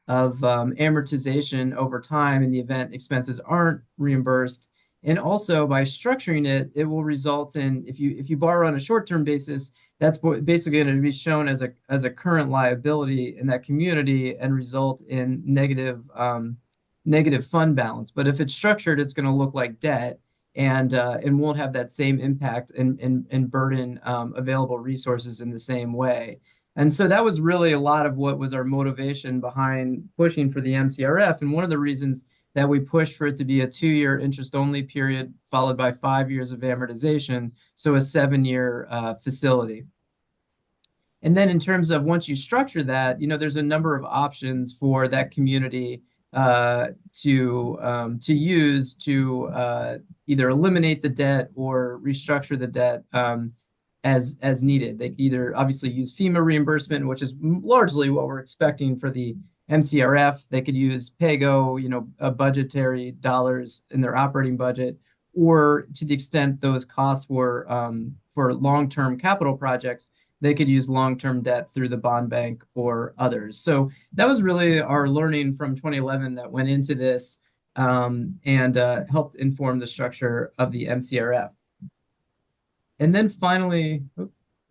amortization over time in the event expenses aren't reimbursed. And also by structuring it, it will result in, if you borrow on a short-term basis, that's basically going to be shown as a current liability in that community and result in negative fund balance. But if it's structured, it's going to look like debt and won't have that same impact and burden available resources in the same way. And so that was really a lot of what was our motivation behind pushing for the MCRF. And one of the reasons that we pushed for it to be a 2-year interest-only period followed by 5 years of amortization, so a 7-year facility. And then in terms of once you structure that, there's a number of options for that community to use to either eliminate the debt or restructure the debt as needed. They could either obviously use FEMA reimbursement, which is largely what we're expecting for the MCRF. They could use PAYGO, budgetary dollars in their operating budget, or to the extent those costs were for long-term capital projects, they could use long-term debt through the bond bank or others. So that was really our learning from 2011 that went into this and helped inform the structure of the MCRF. And then finally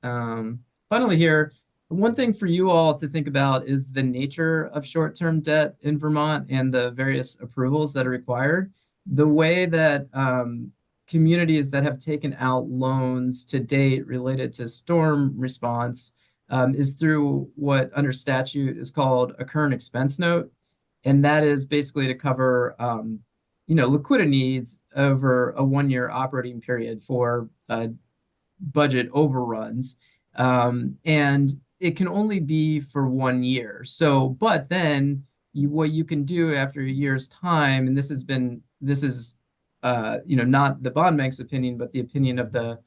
here, one thing for you all to think about is the nature of short-term debt in Vermont and the various approvals that are required. The way that communities that have taken out loans to date related to storm response is through what under statute is called a current expense note. And that is basically to cover liquidity needs over a 1-year operating period for budget overruns. And it can only be for 1 year. So, but then what you can do after a year's time, and this is not the bond bank's opinion, but the opinion of the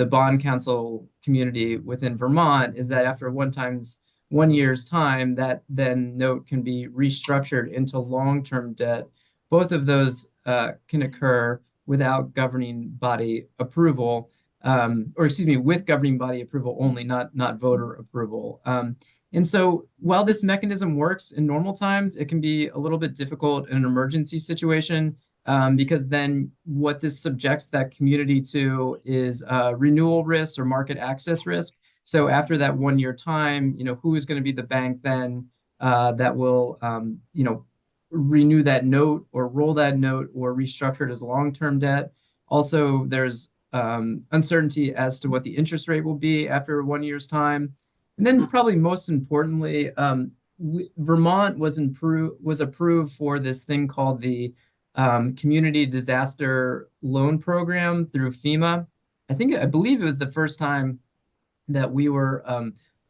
bond council community within Vermont, is that after 1 year's time, that then note can be restructured into long-term debt. Both of those can occur without governing body approval. With governing body approval only, not voter approval. And so while this mechanism works in normal times, it can be a little bit difficult in an emergency situation because then what this subjects that community to is renewal risk or market access risk. So after that 1-year time, who is going to be the bank then that will, renew that note or roll that note or restructure it as long-term debt. Also, there's uncertainty as to what the interest rate will be after 1 year's time. And then probably most importantly, Vermont was approved for this thing called the Community Disaster Loan Program through FEMA. I believe it was the first time that we were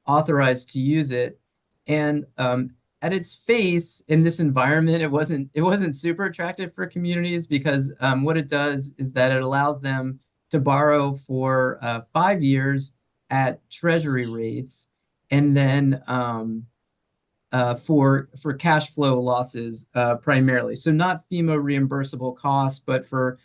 authorized to use it. And at its face in this environment, it wasn't super attractive for communities because what it does is that it allows them to borrow for 5 years at treasury rates, and then for cash flow losses primarily. So not FEMA reimbursable costs, but for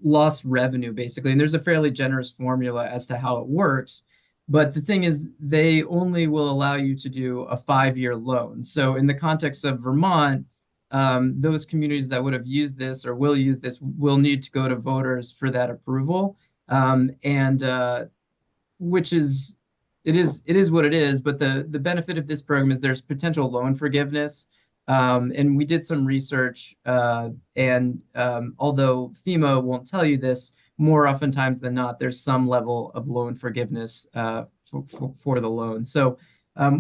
lost revenue basically. And there's a fairly generous formula as to how it works. But the thing is, they only will allow you to do a 5-year loan. So in the context of Vermont, those communities that would have used this or will use this will need to go to voters for that approval. And which is it is what it is. But the benefit of this program is there's potential loan forgiveness. And we did some research, and although FEMA won't tell you this, more oftentimes than not, there's some level of loan forgiveness for the loan. So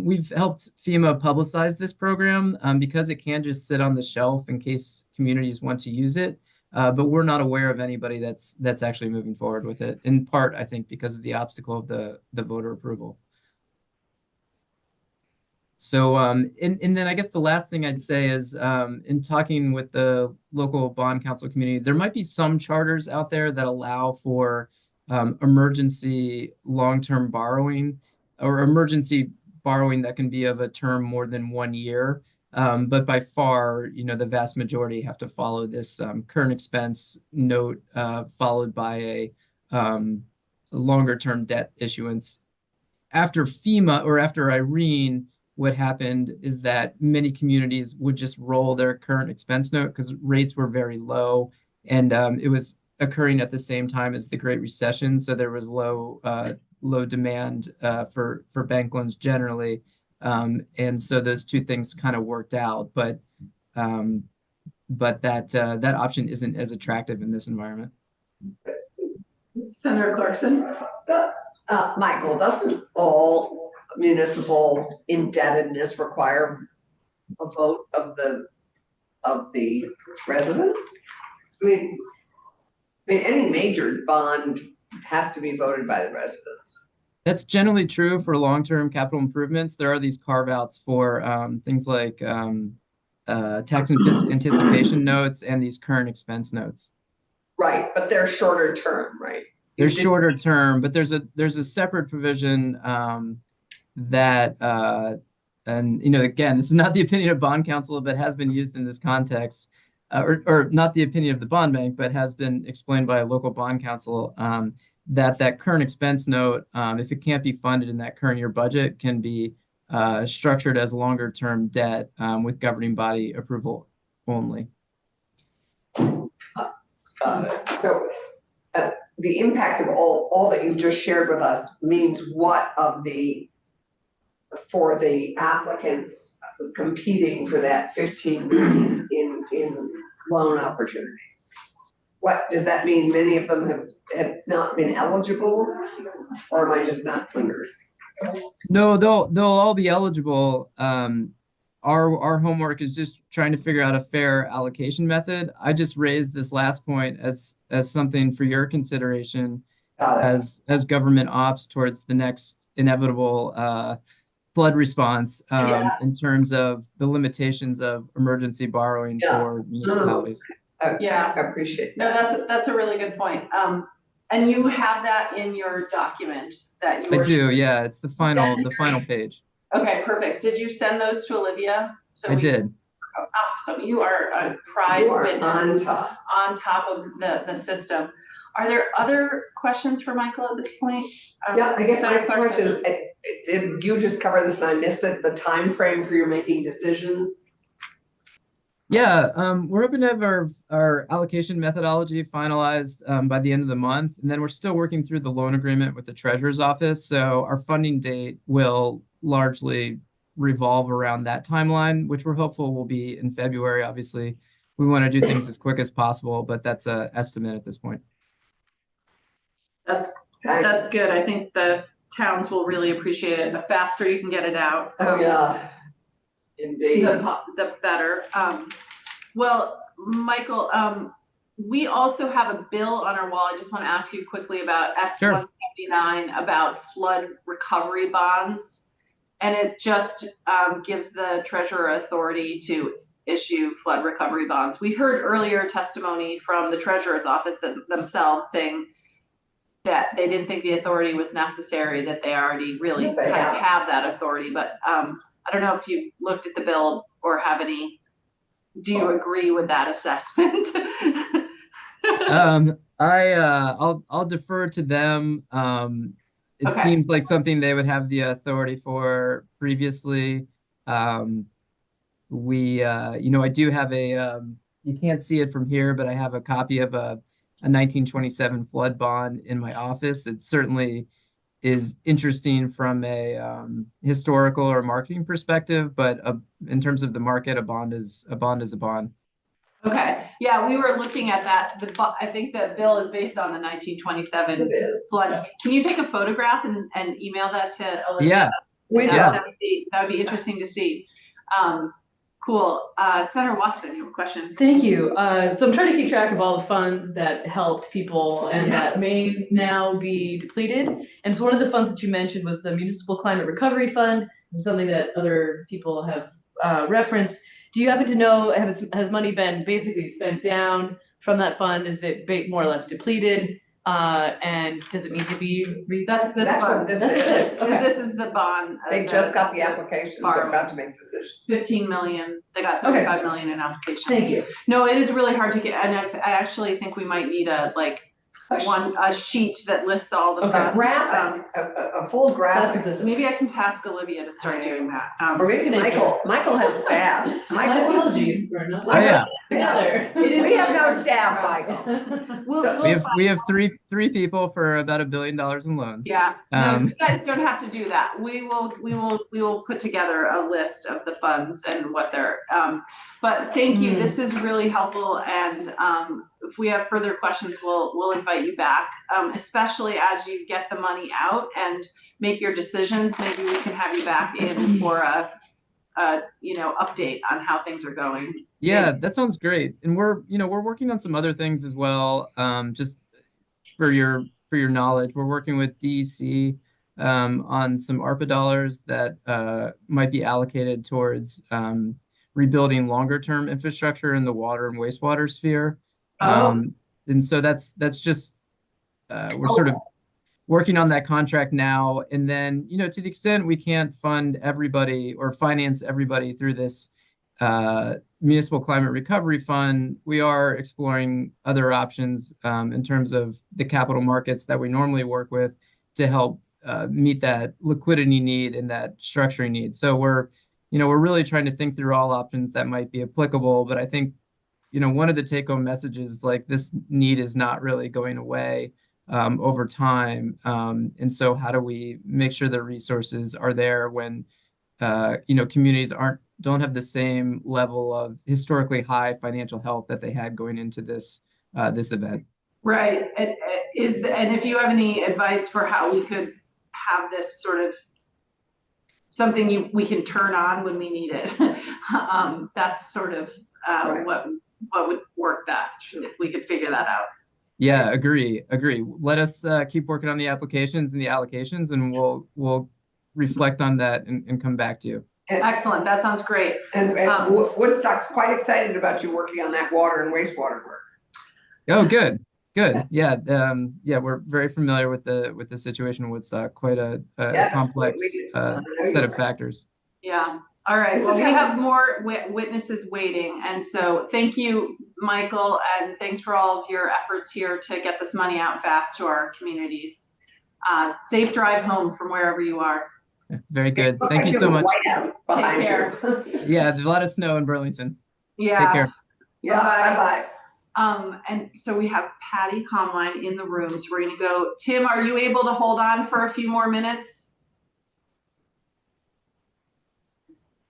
we've helped FEMA publicize this program because it can just sit on the shelf in case communities want to use it. But we're not aware of anybody that's actually moving forward with it, in part, I think, because of the obstacle of the voter approval. So, and then I guess the last thing I'd say is, in talking with the local bond council community, there might be some charters out there that allow for emergency long-term borrowing or emergency borrowing that can be of a term more than 1 year. But by far, the vast majority have to follow this current expense note followed by a longer-term debt issuance. After FEMA or after Irene, what happened is that many communities would just roll their current expense note because rates were very low, and it was occurring at the same time as the Great Recession, so there was low demand for bank loans generally, and so those two things kind of worked out, but that option isn't as attractive in this environment. Senator Clarkson? Michael, doesn't all municipal indebtedness require a vote of the residents? I mean, any major bond has to be voted by the residents. That's generally true for long-term capital improvements. There are these carve-outs for things like tax anticipation notes and these current expense notes. Right, but they're shorter term, right? They're shorter term, but there's a separate provision that and again, this is not the opinion of bond counsel, but has been used in this context, or not the opinion of the bond bank, but has been explained by a local bond counsel, that current expense note, if it can't be funded in that current year budget, can be structured as longer term debt with governing body approval only. So the impact of all that you just shared with us means what for the applicants competing for that 15 million in loan opportunities? What does that mean? Many of them have not been eligible, or am I just not clear? No, they'll all be eligible. Our homework is just trying to figure out a fair allocation method. I just raised this last point as something for your consideration as government ops towards the next inevitable flood response in terms of the limitations of emergency borrowing for municipalities. Yeah. I appreciate No, that's a really good point. And you have that in your document that you I do, yeah. It's the final page. Okay, perfect. Did you send those to Olivia? I did. So you are a prize witness on top of the system. Are there other questions for Michael at this point? Yeah, I guess my Senator Clarkson? question is, did you just cover this and I missed it, the time frame for your making decisions? Yeah, we're hoping to have our allocation methodology finalized by the end of the month, and then we're still working through the loan agreement with the Treasurer's Office. So our funding date will largely revolve around that timeline, which we're hopeful will be in February. Obviously, we want to do things as quick as possible, but that's an estimate at this point. That's good. I think the towns will really appreciate it. The faster you can get it out. Oh, yeah. Indeed. The better. Well, Michael, we also have a bill on our wall. I just want to ask you quickly about S-179 about flood recovery bonds. And it just gives the treasurer authority to issue flood recovery bonds. We heard earlier testimony from the treasurer's office themselves saying that they didn't think the authority was necessary, that they already really have that authority. But I don't know if you looked at the bill or have any, do you agree with that assessment? I'll defer to them. It seems like something they would have the authority for previously. I do have you can't see it from here, but I have a copy of a 1927 flood bond in my office. It certainly is interesting from a historical or marketing perspective, but in terms of the market, a bond is a bond. Okay, yeah, we were looking at that. I think the bill is based on the 1927 flood. Can you take a photograph and email that to Olivia? Yeah. That would be interesting to see. Cool. Senator Watson, you have a question? Thank you. So I'm trying to keep track of all the funds that helped people and that may now be depleted. And so one of the funds that you mentioned was the Municipal Climate Recovery Fund. This is something that other people have referenced. Do you happen to know, has money been basically spent down from that fund? Is it more or less depleted? And does it need to be? That's this That's fund. what this That's is. Okay. This is the bond. They just got the applications, they're about to make decisions. 15 million. They got Okay. 35 million in applications. Thank you. No, it is really hard to get, and I actually think we might need a sheet that lists all the Okay. funds. A graphic, a full That's graphic. what this is. Maybe I can task Olivia to start doing that. Or maybe Michael has staff. My Michael, apologies for not. Oh, yeah. Together. we have no staff, Michael. We have three people for about $1 billion in loans. Yeah, no, Um, you guys don't have to do that. We will put together a list of the funds and what they're, but thank you. This is really helpful. And, if we have further questions, we'll invite you back, especially as you get the money out and make your decisions. Maybe we can have you back in for a update on how things are going. Yeah, that sounds great. And we're working on some other things as well. Just for your knowledge, we're working with DEC on some ARPA dollars that might be allocated towards rebuilding longer term infrastructure in the water and wastewater sphere. And so that's just we're sort of working on that contract now. And then, to the extent we can't fund everybody or finance everybody through this Municipal Climate Recovery Fund, we are exploring other options in terms of the capital markets that we normally work with to help meet that liquidity need and that structuring need. So we're really trying to think through all options that might be applicable. But I think, one of the take-home messages, like, this need is not really going away over time. And so how do we make sure the resources are there when, communities don't have the same level of historically high financial health that they had going into this event? Right. And if you have any advice for how we could have this sort of something we can turn on when we need it, that's sort of Right. what would work best if we could figure that out. Yeah, agree. Let us keep working on the applications and the allocations, and we'll reflect on that and come back to you. Excellent. That sounds great. And Woodstock's quite excited about you working on that water and wastewater work. Oh, good. Yeah, we're very familiar with the situation in Woodstock. Quite a Yes, complex set of factors. Yeah. All right. This Well, is we how- have more witnesses waiting. And so thank you, Michael, and thanks for all of your efforts here to get this money out fast to our communities. Safe drive home from wherever you are. Very good. Look Thank like you so have a much. whiteout behind Take you. Yeah, there's a lot of snow in Burlington. Yeah. Take care. Yeah, bye-bye. And so we have Patty Comline in the room. So we're going to go. Tim, are you able to hold on for a few more minutes?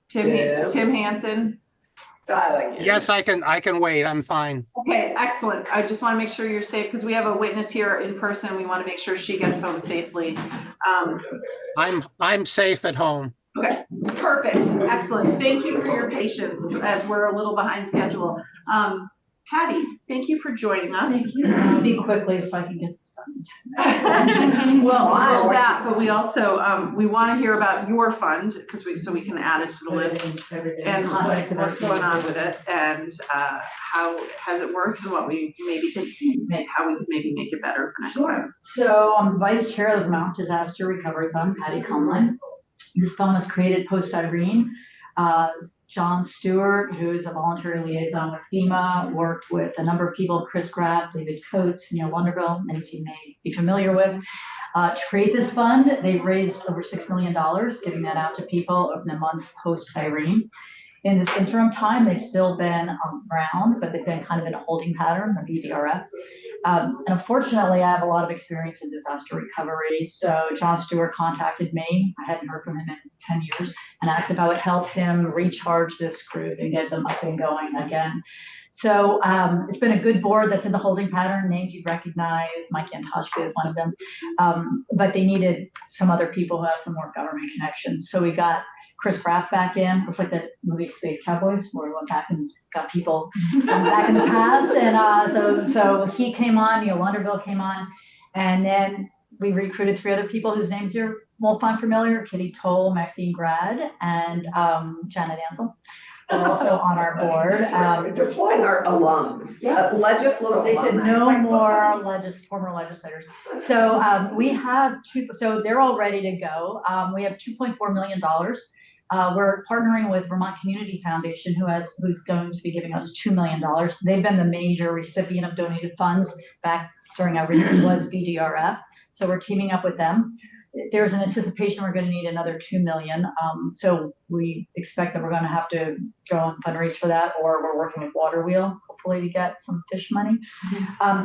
Tim Hansen. Dialing in. Yes, I can wait. I'm fine. Okay, excellent. I just want to make sure you're safe because we have a witness here in person. We want to make sure she gets home safely. I'm safe at home. Okay, perfect. Excellent. Thank you for your patience as we're a little behind schedule. Patty, thank you for joining us. Thank you. I'll speak quickly so I can get this done. Well, Wow, all what that, you- but we also, we want to hear about your fund so we can add it to the list and what's going on with it and how has it worked and what we maybe can how we can maybe make it better for next time. So I'm the vice chair of the Vermont Disaster Recovery Fund, Patty Comline. This fund was created post-Irene. John Stewart, who is a voluntary liaison with FEMA, worked with a number of people, Chris Graff, David Coates, Neil Wonderbill, names you may be familiar with. To create this fund, they've raised over $6 million, giving that out to people over the months post-Irene. In this interim time, they've still been around, but they've been kind of in a holding pattern, the BDRF. And unfortunately, I have a lot of experience in disaster recovery. So John Stewart contacted me. I hadn't heard from him in 10 years and asked if I would help him recharge this group and get them up and going again. So it's been a good board that's in the holding pattern. Names you'd recognize, Mike Antashka is one of them. But they needed some other people who have some more government connections. So we got Chris Raff back in. It's like the movie Space Cowboys, where we went back and got people back in the past. And so he came on, Neil Lunderville came on, and then we recruited 3 other people whose names you will find familiar: Kitty Toll, Maxine Grad, and Janet Ansel. Are also on our board. Deploying our alums, Yes. legislative They said alumni. no It's like, more former legislators. So we have so they're all ready to go. We have $2.4 million. We're partnering with Vermont Community Foundation, who's going to be giving us $2 million. They've been the major recipient of donated funds back during everything was BDRF. So we're teaming up with them. There's an anticipation we're going to need another $2 million. So we expect that we're going to have to go and fundraise for that, or we're working with Waterwheel, hopefully, to get some fish money.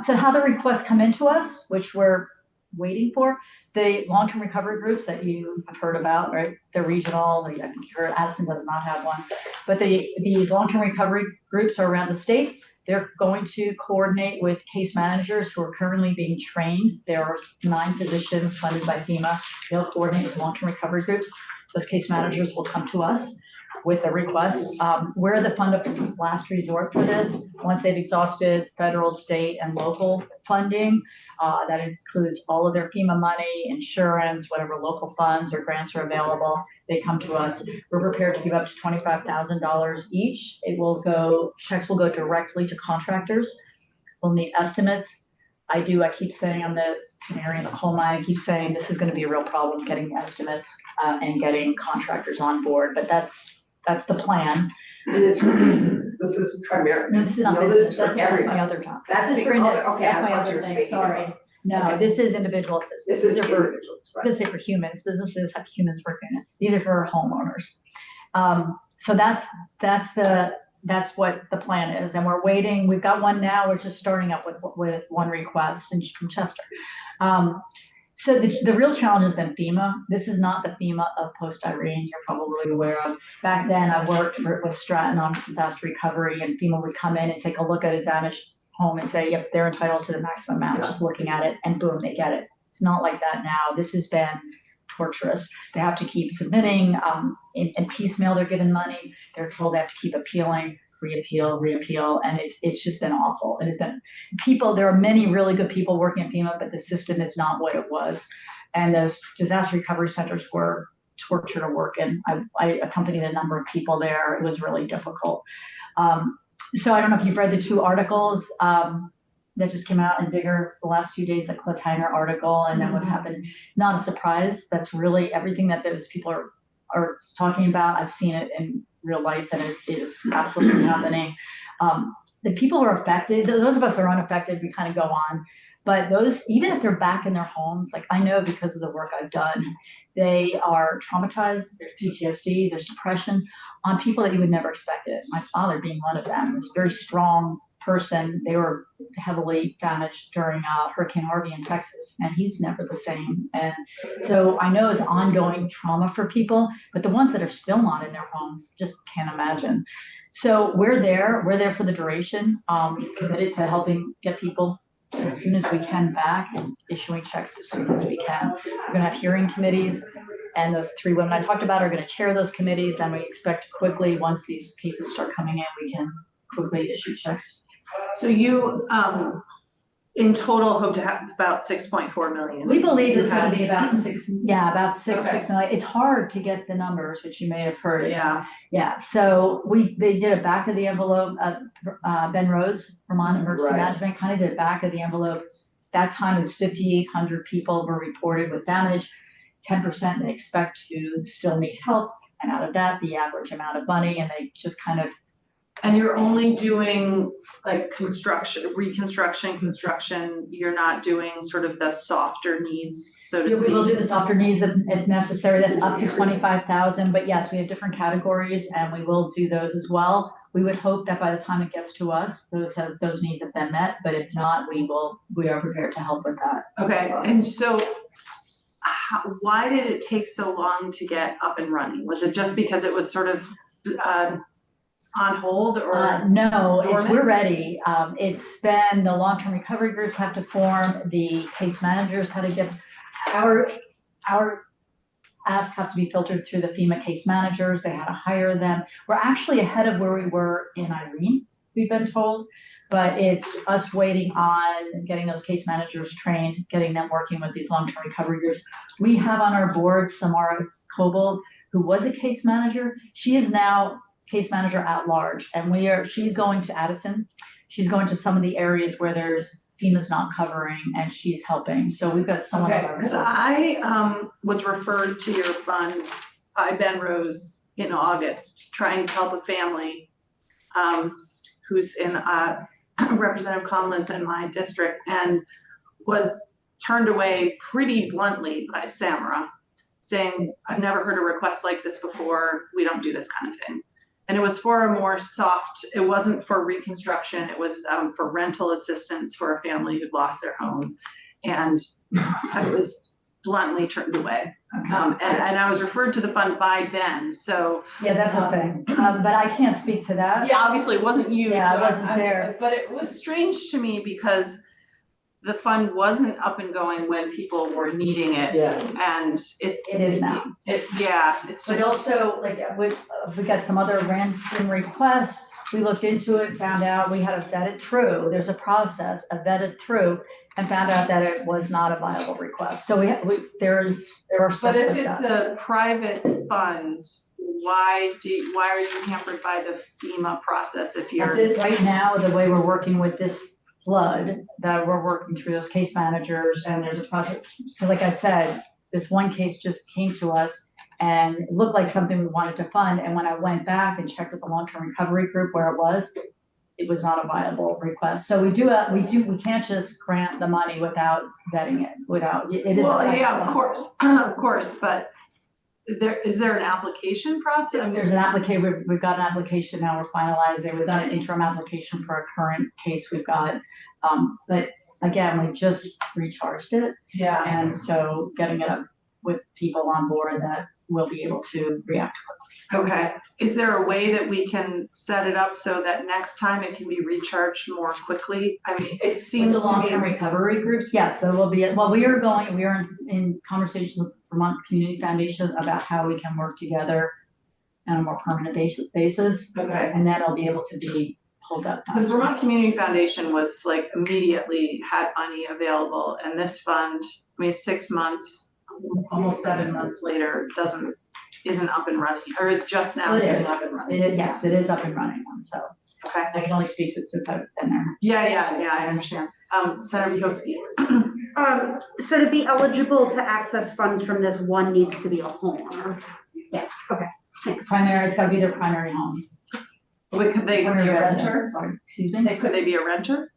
So how the requests come into us, which we're waiting for, the long-term recovery groups that you have heard about, right? They're regional. I think you heard Addison does not have one, but these long-term recovery groups are around the state. They're going to coordinate with case managers who are currently being trained. There are 9 positions funded by FEMA. They'll coordinate with long-term recovery groups. Those case managers will come to us with a request. We're the fund of last resort for this. Once they've exhausted federal, state, and local funding, that includes all of their FEMA money, insurance, whatever local funds or grants are available, they come to us. We're prepared to give up to $25,000 each. Checks will go directly to contractors. We'll need estimates. I keep saying I'm the canary in the coal mine. I keep saying this is going to be a real problem getting estimates and getting contractors on board, but that's the plan. And this is primarily. No, this is not No, business. this is for That's my everybody. other job. That's This is the for other- okay, that's I my thought you other were thing. speaking Sorry. about- No, Okay. this is individual assistance. This is These are for, individuals, I was right? gonna say for humans. Businesses have humans working in it. These are for homeowners. So that's what the plan is, and we're waiting. We've got one now. We're just starting up with one request from Chester. So the real challenge has been FEMA. This is not the FEMA of post-Irene, you're probably aware of. Back then, I worked with Stratton on disaster recovery, and FEMA would come in and take a look at a damaged home and say, yep, they're entitled to the maximum amount, just looking at it, and boom, they get it. It's not like that now. This has been torturous. They have to keep submitting, in piecemeal, they're given money. They're told they have to keep appealing, reappeal, and it's just been awful. It has been there are many really good people working at FEMA, but the system is not what it was. And those disaster recovery centers were torture to work in. I accompanied a number of people there. It was really difficult. So I don't know if you've read the 2 articles that just came out in Digger the last few days, the cliffhanger article, and then what's happened. Not a surprise. That's really everything that those people are talking about. I've seen it in real life, and it is absolutely happening. The people who are affected, those of us who are unaffected, we kind of go on. But those, even if they're back in their homes, like I know because of the work I've done, they are traumatized. There's PTSD, there's depression on people that you would never expect it. My father being one of them, this very strong person. They were heavily damaged during Hurricane Harvey in Texas, and he's never the same. And so I know it's ongoing trauma for people, but the ones that are still not in their homes just can't imagine. So we're there for the duration, committed to helping get people as soon as we can back and issuing checks as soon as we can. We're gonna have hearing committees, and those 3 women I talked about are gonna chair those committees, and we expect quickly, once these cases start coming in, we can quickly issue checks. So you, in total, hope to have about 6.4 million. We believe it's gonna be about 6 Okay. million. It's hard to get the numbers, which you may have heard. Yeah. So they did a back of the envelope, Ben Rose, Vermont Emergency Right. Management, kind of did a back of the envelope. That time it was 5,800 people were reported with damage. 10% they expect to still need help. And out of that, the average amount of money, and they just kind of And you're only doing like construction, construction, you're not doing sort of the softer needs, so to Yeah, speak? we will do the softer needs if necessary. That's up to 25,000, but yes, we have different categories and we will do those as well. We would hope that by the time it gets to us, those needs have been met, but if not, we are prepared to help with that. Okay, and so why did it take so long to get up and running? Was it just because it was sort of on hold or? No, dormant? we're ready. It's been the long-term recovery groups have to form, the case managers had to get, our asks have to be filtered through the FEMA case managers. They had to hire them. We're actually ahead of where we were in Irene, we've been told, but it's us waiting on getting those case managers trained, getting them working with these long-term recovery groups. We have on our board Samara Coble, who was a case manager. She is now case manager at large, and she's going to Addison. She's going to some of the areas where FEMA's not covering, and she's helping. So we've got someone. Okay, because I was referred to your fund by Ben Rose in August, trying to help a family who's in Representative Conlon's in my district, and was turned away pretty bluntly by Samara, saying, I've never heard a request like this before. We don't do this kind of thing. And it was for a more soft, it wasn't for reconstruction, it was for rental assistance for a family who'd lost their home. And I was bluntly turned away. And I was referred to the fund by Ben, so. Yeah, that's a thing, but I can't speak to that. Yeah, obviously it wasn't you. Yeah, so I wasn't there. But it was strange to me because the fund wasn't up and going when people were needing it. Yeah. And It is now. it's But just. also, like, we got some other random requests. We looked into it, found out we had to vet it through. There's a process, vetted through, and found out that it was not a viable request. So there are steps But if like it's that. a private fund, why are you hampered by the FEMA process if you're? Right now, the way we're working with this flood, that we're working through those case managers, and there's a process. So like I said, this one case just came to us and it looked like something we wanted to fund. And when I went back and checked with the long-term recovery group where it was not a viable request. So we can't just grant the money without vetting it, it is. Well, yeah, of course, but is there an application process? There's an application, we've got an application now, we're finalizing, we've got an interim application for a current case we've got. But again, we just recharged it. Yeah. And so getting it up with people on board that will be able to react quickly. Okay, is there a way that we can set it up so that next time it can be recharged more quickly? I mean, it With seems the to long-term me. recovery groups, yes, there will be, we are in conversations with Vermont Community Foundation about how we can work together on a more permanent basis, Okay. and then it'll be able to be pulled up. The Vermont Community Foundation was like immediately had money available, and this fund, I mean, 6 months, almost 7 months later, isn't up and running, or is just now It getting is. up and running. Yes, it is up and running, so Okay. I can only speak to it since I've been there. Yeah, I understand. Senator Bukowski. So to be eligible to access funds from this, one needs to be a homeowner. Yes. Okay, thanks. Primary, it's gotta be their primary home. Could they be Primary a residence, renter? sorry, excuse me. Could they be a renter?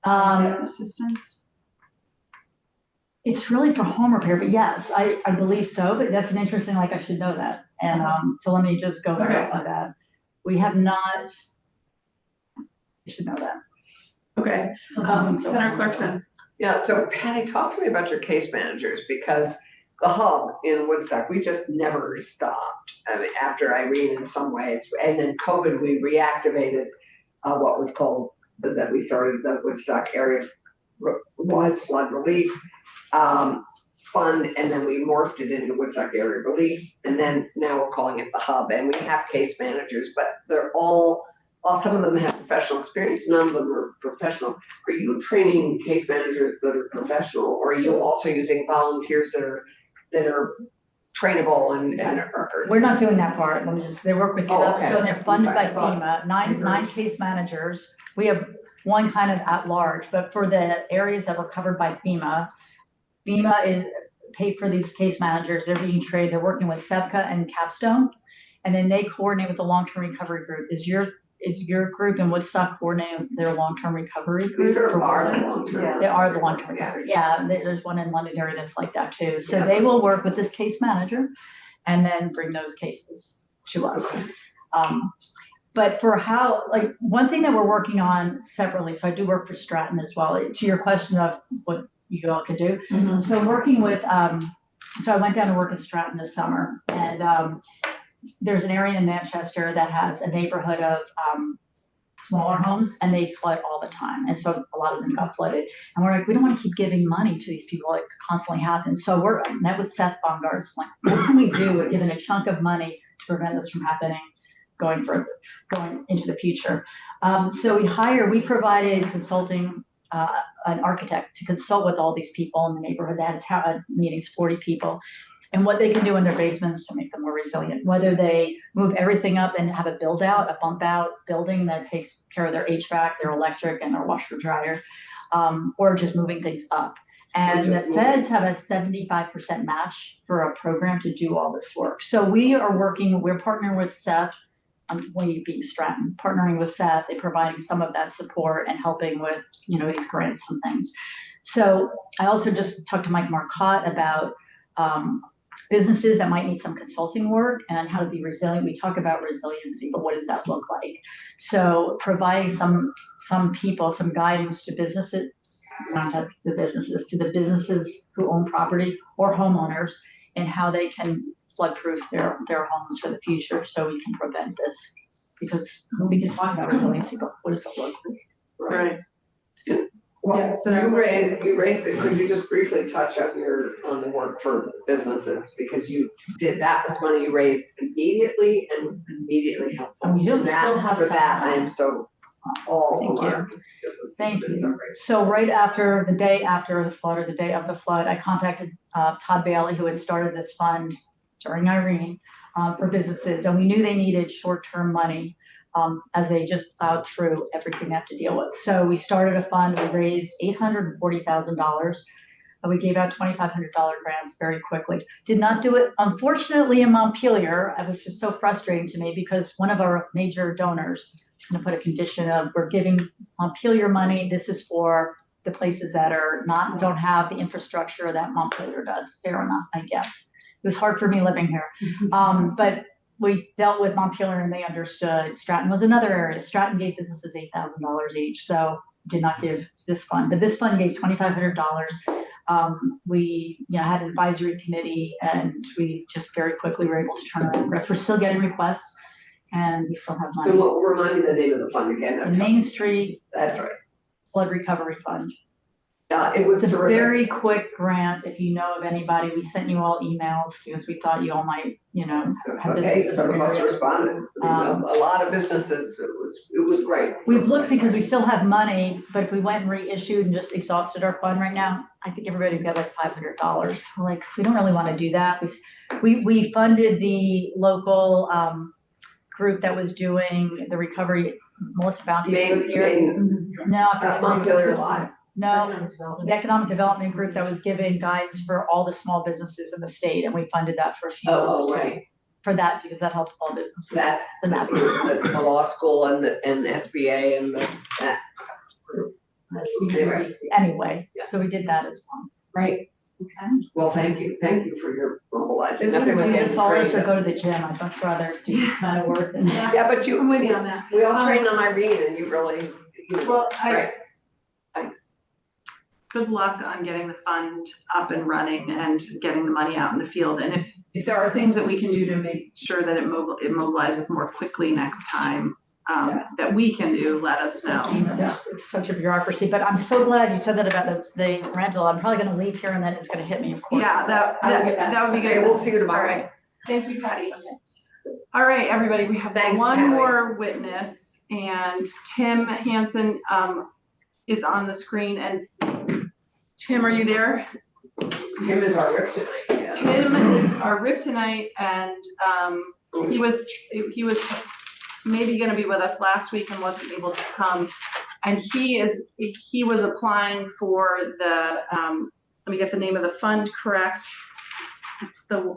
Assistance? It's really for home repair, but yes, I believe so, but that's an interesting, like, I should know that. And, so let me just go verify that. We have not, I should know that. Okay, Senator Clarkson. Yeah, so Patty, talk to me about your case managers, because the hub in Woodstock, we just never stopped. I mean, after Irene in some ways, and then COVID, we reactivated what was called, that we started the Woodstock Area was Flood Relief Fund, and then we morphed it into Woodstock Area Relief, and then now we're calling it the hub, and we have case managers, but they're all some of them have professional experience, none of them are professional. Are you training case managers that are professional, or are you also using volunteers that are trainable and are? We're not doing that part, they work with Oh, us, okay. so they're funded by I'm sorry. FEMA, nine case managers. We have one kind of at large, but for the areas that were covered by FEMA is paid for these case managers, they're being trained, they're working with SEVCA and Capstone, and then they coordinate with the long-term recovery group. is your group in Woodstock coordinating their long-term recovery group? These are or our what? long-term. They are the long-term recovery. Yeah, there's one in Londonderry that's like that too. So Yeah. they will work with this case manager and then bring those cases to us. But for how, like, one thing that we're working on separately, so I do work for Stratton as well, to your question of what you all could do. So working with, so I went down to work in Stratton this summer, and there's an area in Manchester that has a neighborhood of smaller homes, and they flood all the time. And so a lot of them got flooded. And we're like, we don't want to keep giving money to these people. It constantly happens. So we're met with Seth Baumgart's, like, what can we do with giving a chunk of money to prevent this from happening going into the future? So we provided consulting, an architect to consult with all these people in the neighborhood that had meetings, 40 people, and what they can do in their basements to make them more resilient, whether they move everything up and have a bump out building that takes care of their HVAC, their electric, and their washer dryer, or just moving things up. And the feds have a 75% match for a program to do all this work. So we're partnering with Seth, we being Stratton, partnering with Seth, they're providing some of that support and helping with, these grants and things. So I also just talked to Mike Marcotte about businesses that might need some consulting work and how to be resilient. We talk about resiliency, but what does that look like? So providing some people, some guidance to businesses, not to the businesses who own property or homeowners, and how they can flood-proof their homes for the future, so we can prevent this. Because we can talk about resiliency, but what does it look like? Right. Well, Yeah, so you raised it, could you just briefly touch on the work for businesses, because that was money you raised immediately and was immediately helpful. And we do And still have for some. that, I am so all Thank you. over businesses. Thank It's you. so great. So right after the day after the flood, or the day of the flood, I contacted Todd Bailey, who had started this fund during Irene, for businesses, and we knew they needed short-term money as they just plowed through everything they have to deal with. So we started a fund. We raised $840,000. We gave out $2,500 grants very quickly. Did not do it, unfortunately, in Montpelier, which was so frustrating to me, because one of our major donors going to put a condition of, we're giving Montpelier money. This is for the places that don't have the infrastructure that Montpelier does. Fair enough, I guess. It was hard for me living here. But we dealt with Montpelier and they understood. Stratton was another area. Stratton gave businesses $8,000 each, so did not give this fund. But this fund gave $2,500. We had an advisory committee, and we just very quickly were able to turn around grants. We're still getting requests, and we still have money. And what, remind me the name of the fund again. The Main Street That's right. Flood Recovery Fund. It was It's a terrific. very quick grant. If you know of anybody, we sent you all emails because we thought you all might, have Okay, businesses. some of us area. responded. A lot of businesses, it was great. We've looked because we still have money, but if we went and reissued and just exhausted our fund right now, I think everybody would get like $500. Like, we don't really want to do that. We funded the local group that was doing the recovery, Melissa Bounty's group here. No, I forget the name. Montpelier Live. No, the economic development group that was giving guidance for all the small businesses in the state, and we funded that for a few months too. Right. For that, because that helped all businesses. That's the that's the law school and the SBA and that. Anyway, Yeah. so we did that as well. Right. Okay. Well, thank you for your mobilizing. Is it Nothing do like this getting all this or trained go to the gym? I'd much rather do this kind of work than. Yeah, but I'm with you on that. we all trained on Irene and you really, Well, right. Thanks. Good luck on getting the fund up and running and getting the money out in the field. And if there are things that we can do to make sure that it mobilizes more quickly next time, that we can do, let us know. It's such a bureaucracy, but I'm so glad you said that about the rental. I'm probably gonna leave here and then it's gonna hit me, of course. Yeah, that would be Okay, good. we'll see you All tomorrow. right. Thank you, Patty. All right, everybody, we have Thanks, one Patty. more witness, and Tim Hansen is on the screen. And Tim, are you there? Tim is our rip tonight. Yeah. Tim is our rip tonight, and he was maybe gonna be with us last week and wasn't able to come. And he was applying for the, let me get the name of the fund correct. It's the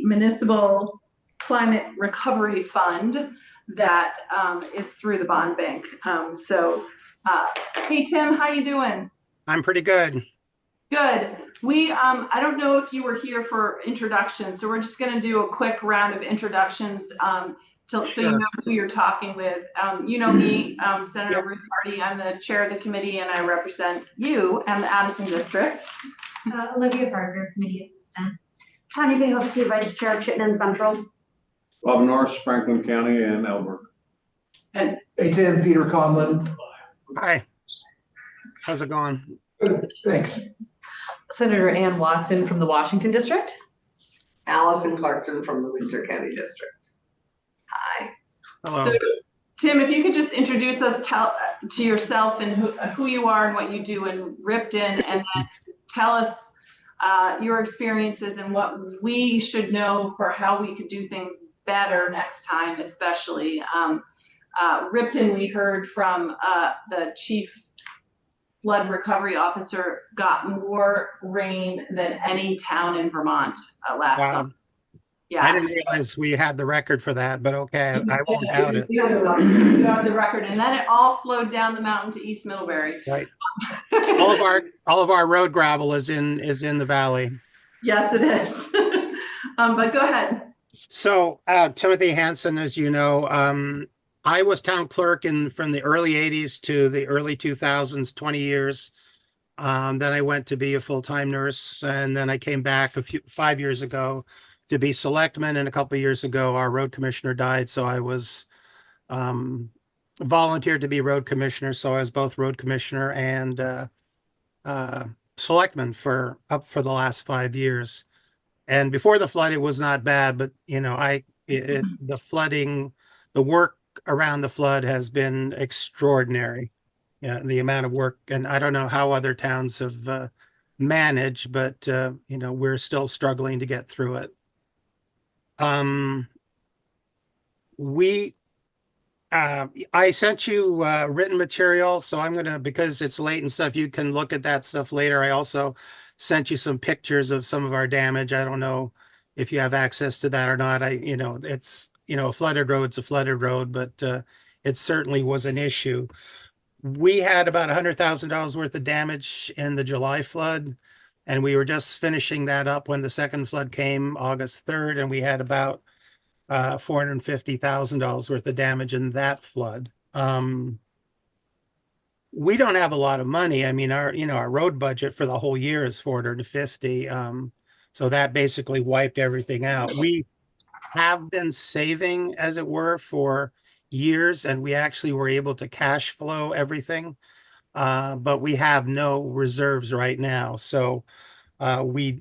Municipal Climate Recovery Fund. that is through the bond bank. Hey, Tim, how you doing? I'm pretty good. Good. I don't know if you were here for introductions, so we're just going to do a quick round of introductions so you Sure. know who you're talking with. You know me, Senator Ruth Hardy. I'm the chair of the committee, and I represent you and the Addison District. Olivia Barger, committee assistant. Tanya Behovsky, Vice Chair, Chittenden Central. Bob Norris, Franklin County and Elbert. And Hey Tim, Peter Conlon. Hi. How's it going? Good, thanks. Senator Ann Watson from the Washington District. Allison Clarkson from the Windsor County District. Hi. Hello. so, Tim, if you could just introduce us to yourself and who you are and what you do in Ripton, and then tell us your experiences and what we should know for how we could do things better next time, especially. Ripton, we heard from the chief flood recovery officer, got more rain than any town in Vermont last Wow. summer. I Yeah. didn't realize we had the record for that, but okay, I won't doubt it. You have the record, and then it all flowed down the mountain to East Middlebury. Right. All of our road gravel is in the valley. Yes, it is. But go ahead. So Timothy Hansen, as you know, I was town clerk from the early 80s to the early 2000s, 20 years. Then I went to be a full-time nurse, and then I came back 5 years ago to be selectman, and a couple of years ago our road commissioner died, so I was volunteered to be road commissioner. So I was both road commissioner and selectman for the last 5 years. And before the flood, it was not bad, but you know, the flooding, the work around the flood has been extraordinary. Yeah, the amount of work, and I don't know how other towns have managed, but you know, we're still struggling to get through it. I sent you written material, so I'm gonna, because it's late and stuff, you can look at that stuff later. I also sent you some pictures of some of our damage. I don't know if you have access to that or not. It's, you know, a flooded road's a flooded road, but it certainly was an issue. We had about $100,000 worth of damage in the July flood, and we were just finishing that up when the second flood came August 3rd, and we had about $450,000 worth of damage in that flood. We don't have a lot of money. I mean, our road budget for the whole year is 450. So that basically wiped everything out. We have been saving, as it were, for years, and we actually were able to cash flow everything. But we have no reserves right now. So we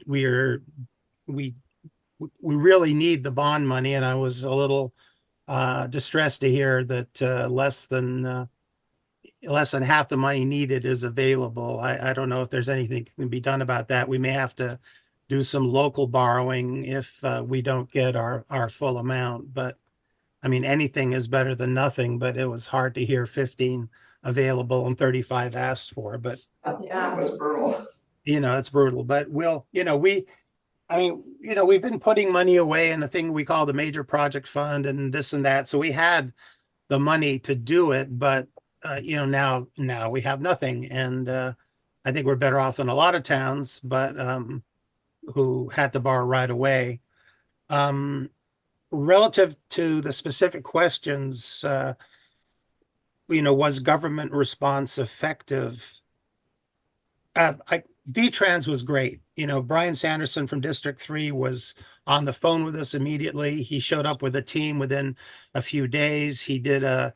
really need the bond money, and I was a little distressed to hear that less than half the money needed is available. I don't know if there's anything that can be done about that. We may have to do some local borrowing if we don't get our full amount. But I mean, anything is better than nothing, but it was hard to hear 15 available and 35 asked for. But Yeah, it was brutal. you know, it's brutal. But we've been putting money away in a thing we call the major project fund and this and that. So we had the money to do it, but now we have nothing. And I think we're better off than a lot of towns, but who had to borrow right away. Relative to the specific questions, was government response effective? VTrans was great. Brian Sanderson from District 3 was on the phone with us immediately. He showed up with a team within a few days. He did a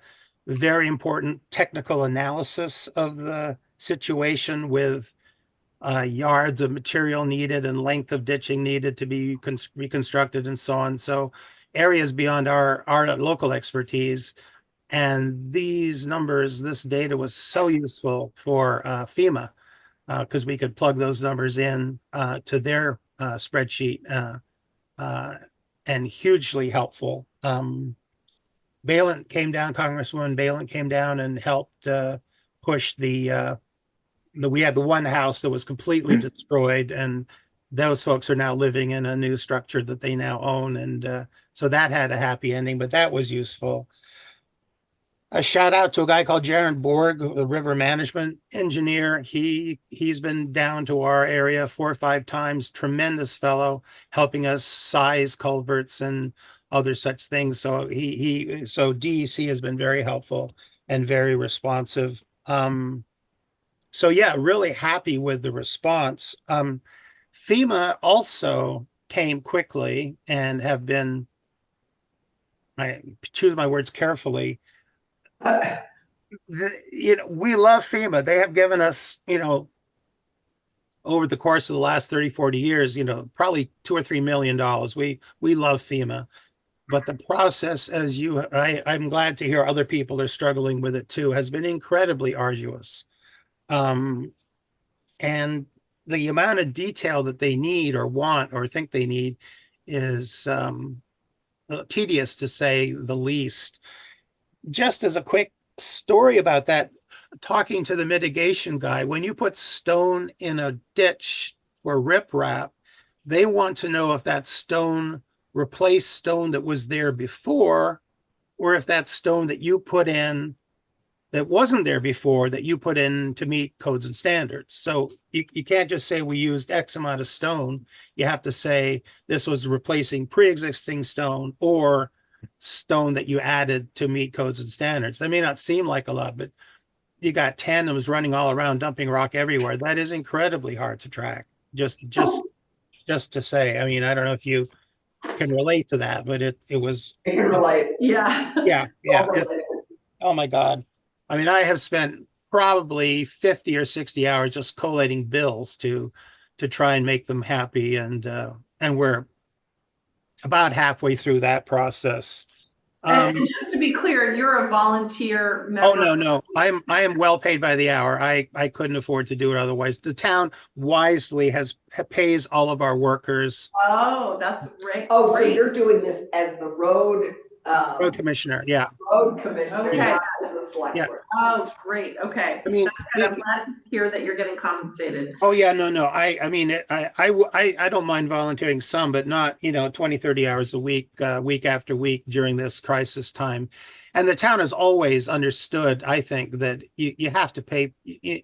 very important technical analysis of the situation with yards of material needed and length of ditching needed to be reconstructed and so on. So areas beyond our local expertise. And these numbers, this data was so useful for FEMA because we could plug those numbers in to their spreadsheet and hugely helpful. Balint came down, Congresswoman Balint came down and helped push we had the one house that was completely destroyed, and those folks are now living in a new structure that they now own. And so that had a happy ending, but that was useful. a shout out to a guy called Jaron Borg, the river management engineer. He's been down to our area 4 or 5 times. Tremendous fellow, helping us size culverts and other such things. So so DEC has been very helpful and very responsive. So yeah, really happy with the response. FEMA also came quickly and have been, I choose my words carefully. We love FEMA. They have given us, over the course of the last 30, 40 years, probably $2 or $3 million. We love FEMA, but the process, I'm glad to hear other people are struggling with it too, has been incredibly arduous. And the amount of detail that they need or want or think they need is tedious, to say the least. Just as a quick story about that, talking to the mitigation guy, when you put stone in a ditch for riprap, they want to know if that stone replaced stone that was there before, or if that stone that you put in that wasn't there before that you put in to meet codes and standards. So you can't just say we used X amount of stone. You have to say this was replacing pre-existing stone or stone that you added to meet codes and standards. That may not seem like a lot, but you got tandems running all around, dumping rock everywhere. That is incredibly hard to track. Just to say, I mean, I don't know if you can relate to that, but it was. I can relate. Yeah. Yeah. Oh my God. I mean, I have spent probably 50 or 60 hours just collating bills to try and make them happy. And we're about halfway through that process. And just to be clear, you're a volunteer member. Oh, no. I am well paid by the hour. I couldn't afford to do it otherwise. The town wisely pays all of our workers. Oh, that's great. Oh, so you're doing this as the road commissioner, yeah. Road commissioner, Okay. not as a select board. Oh, great. Okay. I mean, That's good. I'm glad to hear that you're getting compensated. Oh yeah, no. I mean, I don't mind volunteering some, but not, 20, 30 hours a week, week after week during this crisis time. And the town has always understood, I think, that you have to pay, you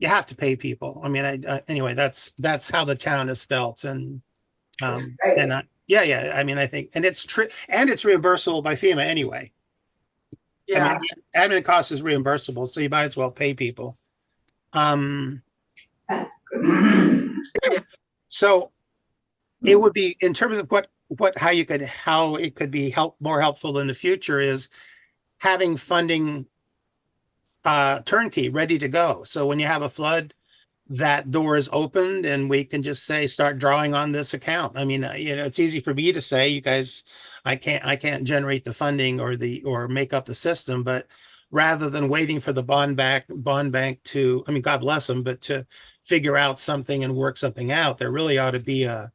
have to pay people. I mean, anyway, that's how the town has felt. And, yeah. I mean, I think, and it's reimbursable by FEMA anyway. Yeah. I mean, admin cost is reimbursable, so you might as well pay people. That's good. So it would be, in terms of how it could be more helpful in the future, is having funding turnkey ready to go. So when you have a flood, that door is opened and we can just say, start drawing on this account. I mean, it's easy for me to say, you guys, I can't generate the funding or make up the system, but rather than waiting for the bond bank to, I mean, God bless them, but to figure out something and work something out, there really ought to be a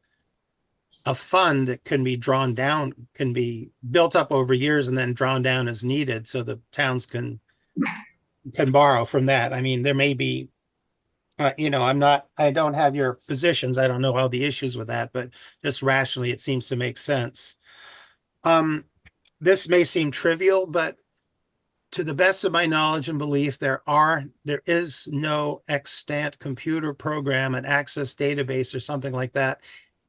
fund that can be drawn down, can be built up over years and then drawn down as needed, so the towns can borrow from that. I mean, there may be, I don't have your positions. I don't know all the issues with that, but just rationally, it seems to make sense. This may seem trivial, but to the best of my knowledge and belief, there is no extant computer program, an access database or something like that,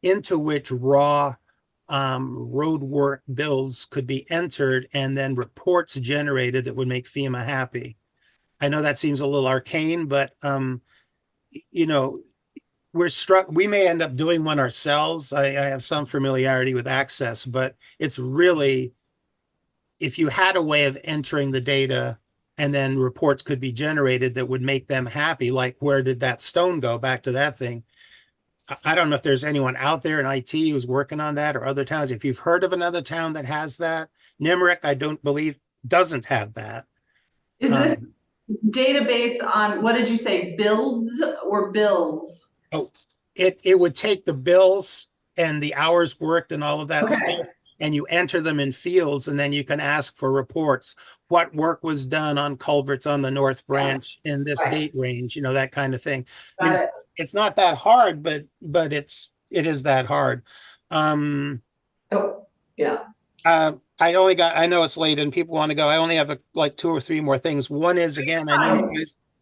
into which raw road work bills could be entered and then reports generated that would make FEMA happy. I know that seems a little arcane, but we may end up doing one ourselves. I have some familiarity with Access, but it's really, if you had a way of entering the data and then reports could be generated that would make them happy, like where did that stone go, back to that thing. I don't know if there's anyone out there in IT who's working on that, or other towns. If you've heard of another town that has that, Nimerick, I don't believe, doesn't have that. Is this database on, what did you say, builds or bills? Oh, it would take the bills and the hours worked and all of that stuff, and you enter them in fields, and then you can ask for reports. What work was done on culverts on the North Branch in this date range, that kind of thing. I mean, it's not that hard, but it is that hard. I know it's late and people want to go. I only have like 2 or 3 more things. One is, again, I know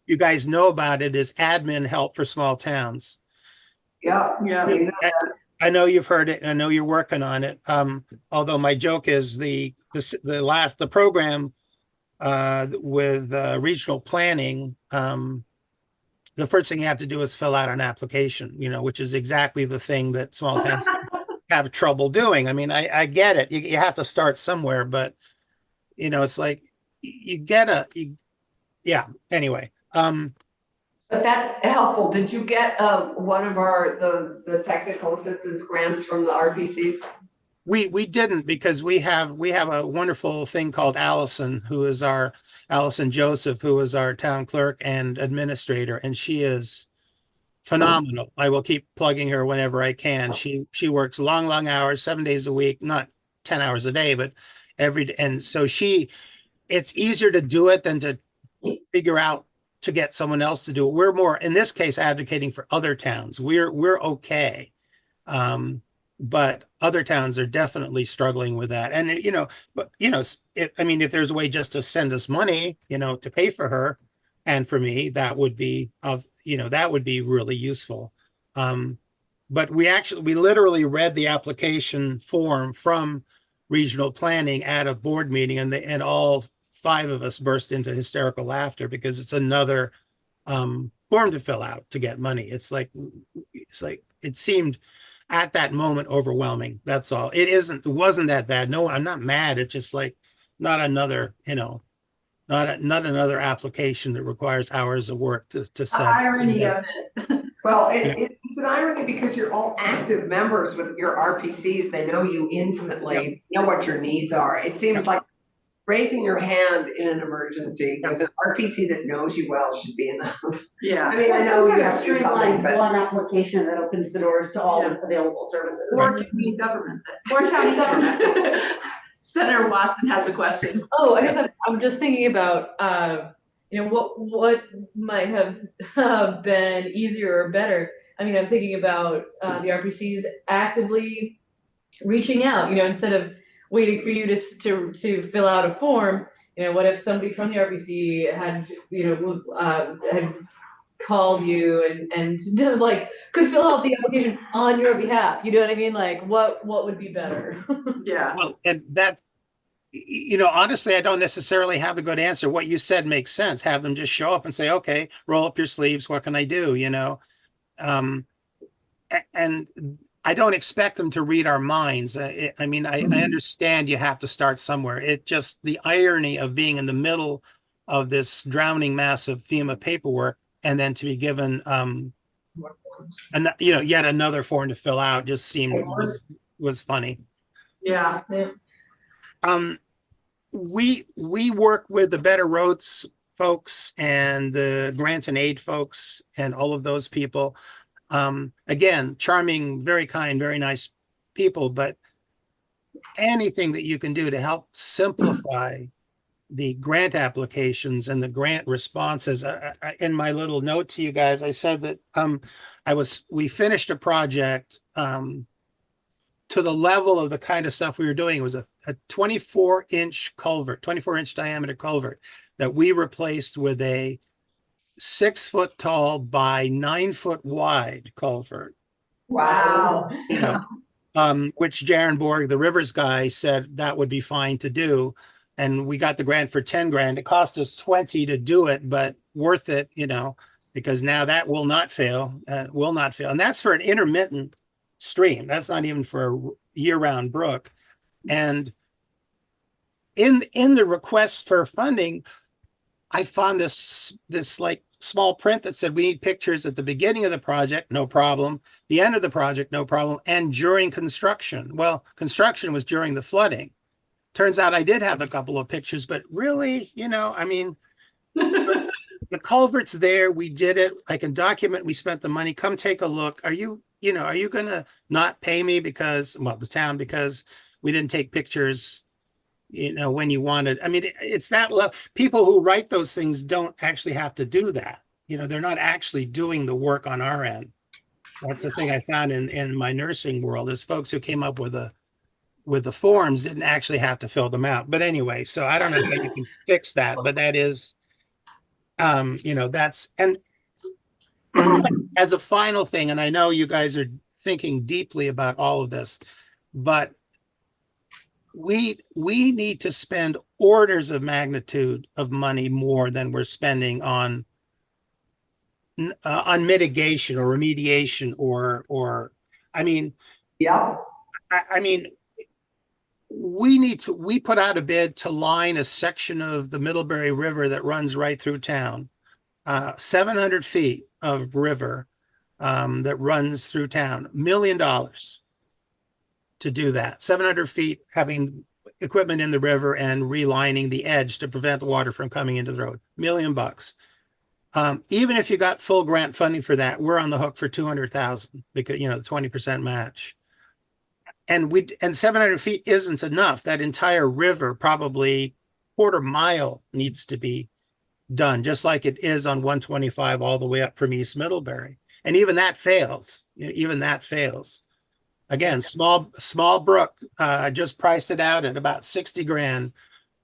you guys know about it, is admin help for small towns. Yeah, Yeah. we know I know you've heard it and I know you're working on it. Although my joke is the program with regional planning, the first thing you have to do is fill out an application, which is exactly the thing that small towns have trouble doing. I mean, I get it. You have to start somewhere, but it's like yeah, anyway. But that's helpful. Did you get one of the technical assistance grants from the RPCs? We didn't, because we have a wonderful thing called Allison Joseph, who is our town clerk and administrator, and she is phenomenal. I will keep plugging her whenever I can. She works long hours, 7 days a week, not 10 hours a day, but every day. And so it's easier to do it than to figure out to get someone else to do it. We're more, in this case, advocating for other towns. We're okay. But other towns are definitely struggling with that. And, if there's a way just to send us money, to pay for her and for me, that would be really useful. But we literally read the application form from regional planning at a board meeting, and all 5 of us burst into hysterical laughter, because it's another form to fill out to get money. It's like it seemed at that moment overwhelming. That's all. It wasn't that bad. No, I'm not mad. It's just like not another application that requires hours of work to set. Irony of it. Well, it's an irony because you're all active members with your RPCs. They know you intimately, know what your needs are. It seems like raising your hand in an emergency with an RPC that knows you well should be enough. Yeah. I mean, I know you have to do something, Streamline but one application that opens the doors to all available services. Or county government. Senator Watson has a question. Oh, I guess I'm just thinking about, what might have been easier or better. I mean, I'm thinking about the RPCs actively reaching out, instead of waiting for you to fill out a form. What if somebody from the RPC had called you and like could fill out the application on your behalf? You know what I mean? Like what would be better? Yeah. Well, and that, honestly, I don't necessarily have a good answer. What you said makes sense. Have them just show up and say, okay, roll up your sleeves. What can I do? And I don't expect them to read our minds. I understand you have to start somewhere. It just, the irony of being in the middle of this drowning mass of FEMA paperwork and then to be given, yet another form to fill out just seemed was funny. Yeah. We work with the Better Roads folks and the grant and aid folks and all of those people. Again, charming, very kind, very nice people, but anything that you can do to help simplify the grant applications and the grant responses. In my little note to you guys, I said that we finished a project to the level of the kind of stuff we were doing. It was a 24-inch culvert, 24-inch diameter culvert that we replaced with a 6-foot tall by 9-foot wide culvert. wow. Which Jaron Borg, the Rivers guy, said that would be fine to do. And we got the grant for 10 grand. It cost us 20 to do it, but worth it, because now that will not fail. And that's for an intermittent stream. That's not even for a year-round brook. And in the request for funding, I found this like small print that said we need pictures at the beginning of the project, no problem. The end of the project, no problem. And during construction. Well, construction was during the flooding. Turns out I did have a couple of pictures, but really, the culvert's there. We did it. I can document we spent the money. Come take a look. Are you going to not pay me the town, because we didn't take pictures, when you wanted? I mean, it's that people who write those things don't actually have to do that. They're not actually doing the work on our end. That's the thing I found in my nursing world, is folks who came up with with the forms didn't actually have to fill them out. But anyway, so I don't know how you can fix that, but that is, you know, that's, and as a final thing, and I know you guys are thinking deeply about all of this, but we need to spend orders of magnitude of money more than we're spending on mitigation or remediation or I mean, Yeah. I mean, we put out a bid to line a section of the Middlebury River that runs right through town. 700 feet of river that runs through town, $1 million to do that. 700 feet, having equipment in the river and relining the edge to prevent water from coming into the road, $1 million. Even if you got full grant funding for that, we're on the hook for 200,000 because, you know, the 20% match. And 700 feet isn't enough. That entire river, probably quarter mile, needs to be done, just like it is on 125 all the way up from East Middlebury. And even that fails. Even that fails. Again, small brook, just priced it out at about 60 grand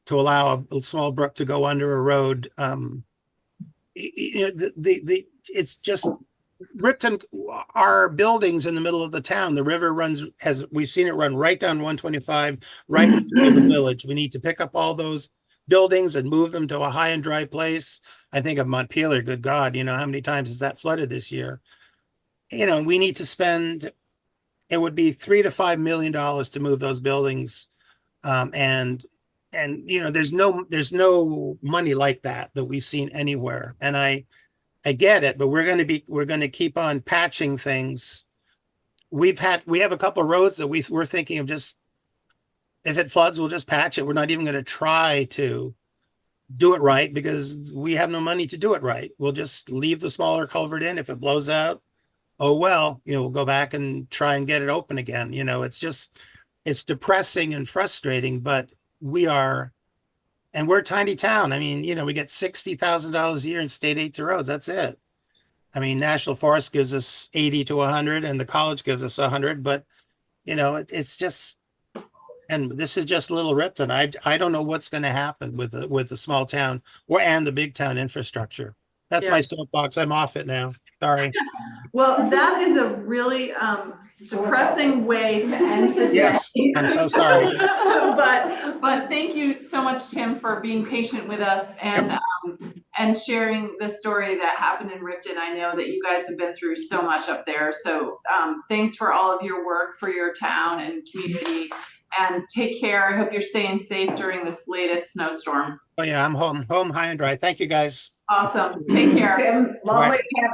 to allow a small brook to go under a road. You know, it's just Ripton, our buildings in the middle of the town, the river we've seen it run right down 125, right into the village. We need to pick up all those buildings and move them to a high and dry place. I think of Montpelier, good God, you know, how many times has that flooded this year? You know, we need to spend, it would be $3 to $5 million to move those buildings. And you know, there's no money like that we've seen anywhere. And I get it, but we're going to keep on patching things. We have a couple of roads that we're thinking of just, if it floods, we'll just patch it. We're not even going to try to do it right because we have no money to do it right. We'll just leave the smaller culvert in. If it blows out, oh, well, you know, we'll go back and try and get it open again. You know, it's depressing and frustrating, but we're a tiny town. I mean, you know, we get $60,000 a year in state aid to roads. That's it. I mean, National Forest gives us 80 to 100 and the college gives us 100, but you know, it's just, and this is just Little Ripton. I don't know what's going to happen with the small town and the big town infrastructure. That's my soapbox. I'm off it now. Sorry. Well, that is a really depressing way to end the day. Yes, I'm so sorry. But thank you so much, Tim, for being patient with us and sharing the story that happened in Ripton. I know that you guys have been through so much up there. So thanks for all of your work for your town and community. And take care. I hope you're staying safe during this latest snowstorm. Oh yeah, I'm home high and dry. Thank you guys. Awesome. Take care. Tim, lovely to have you.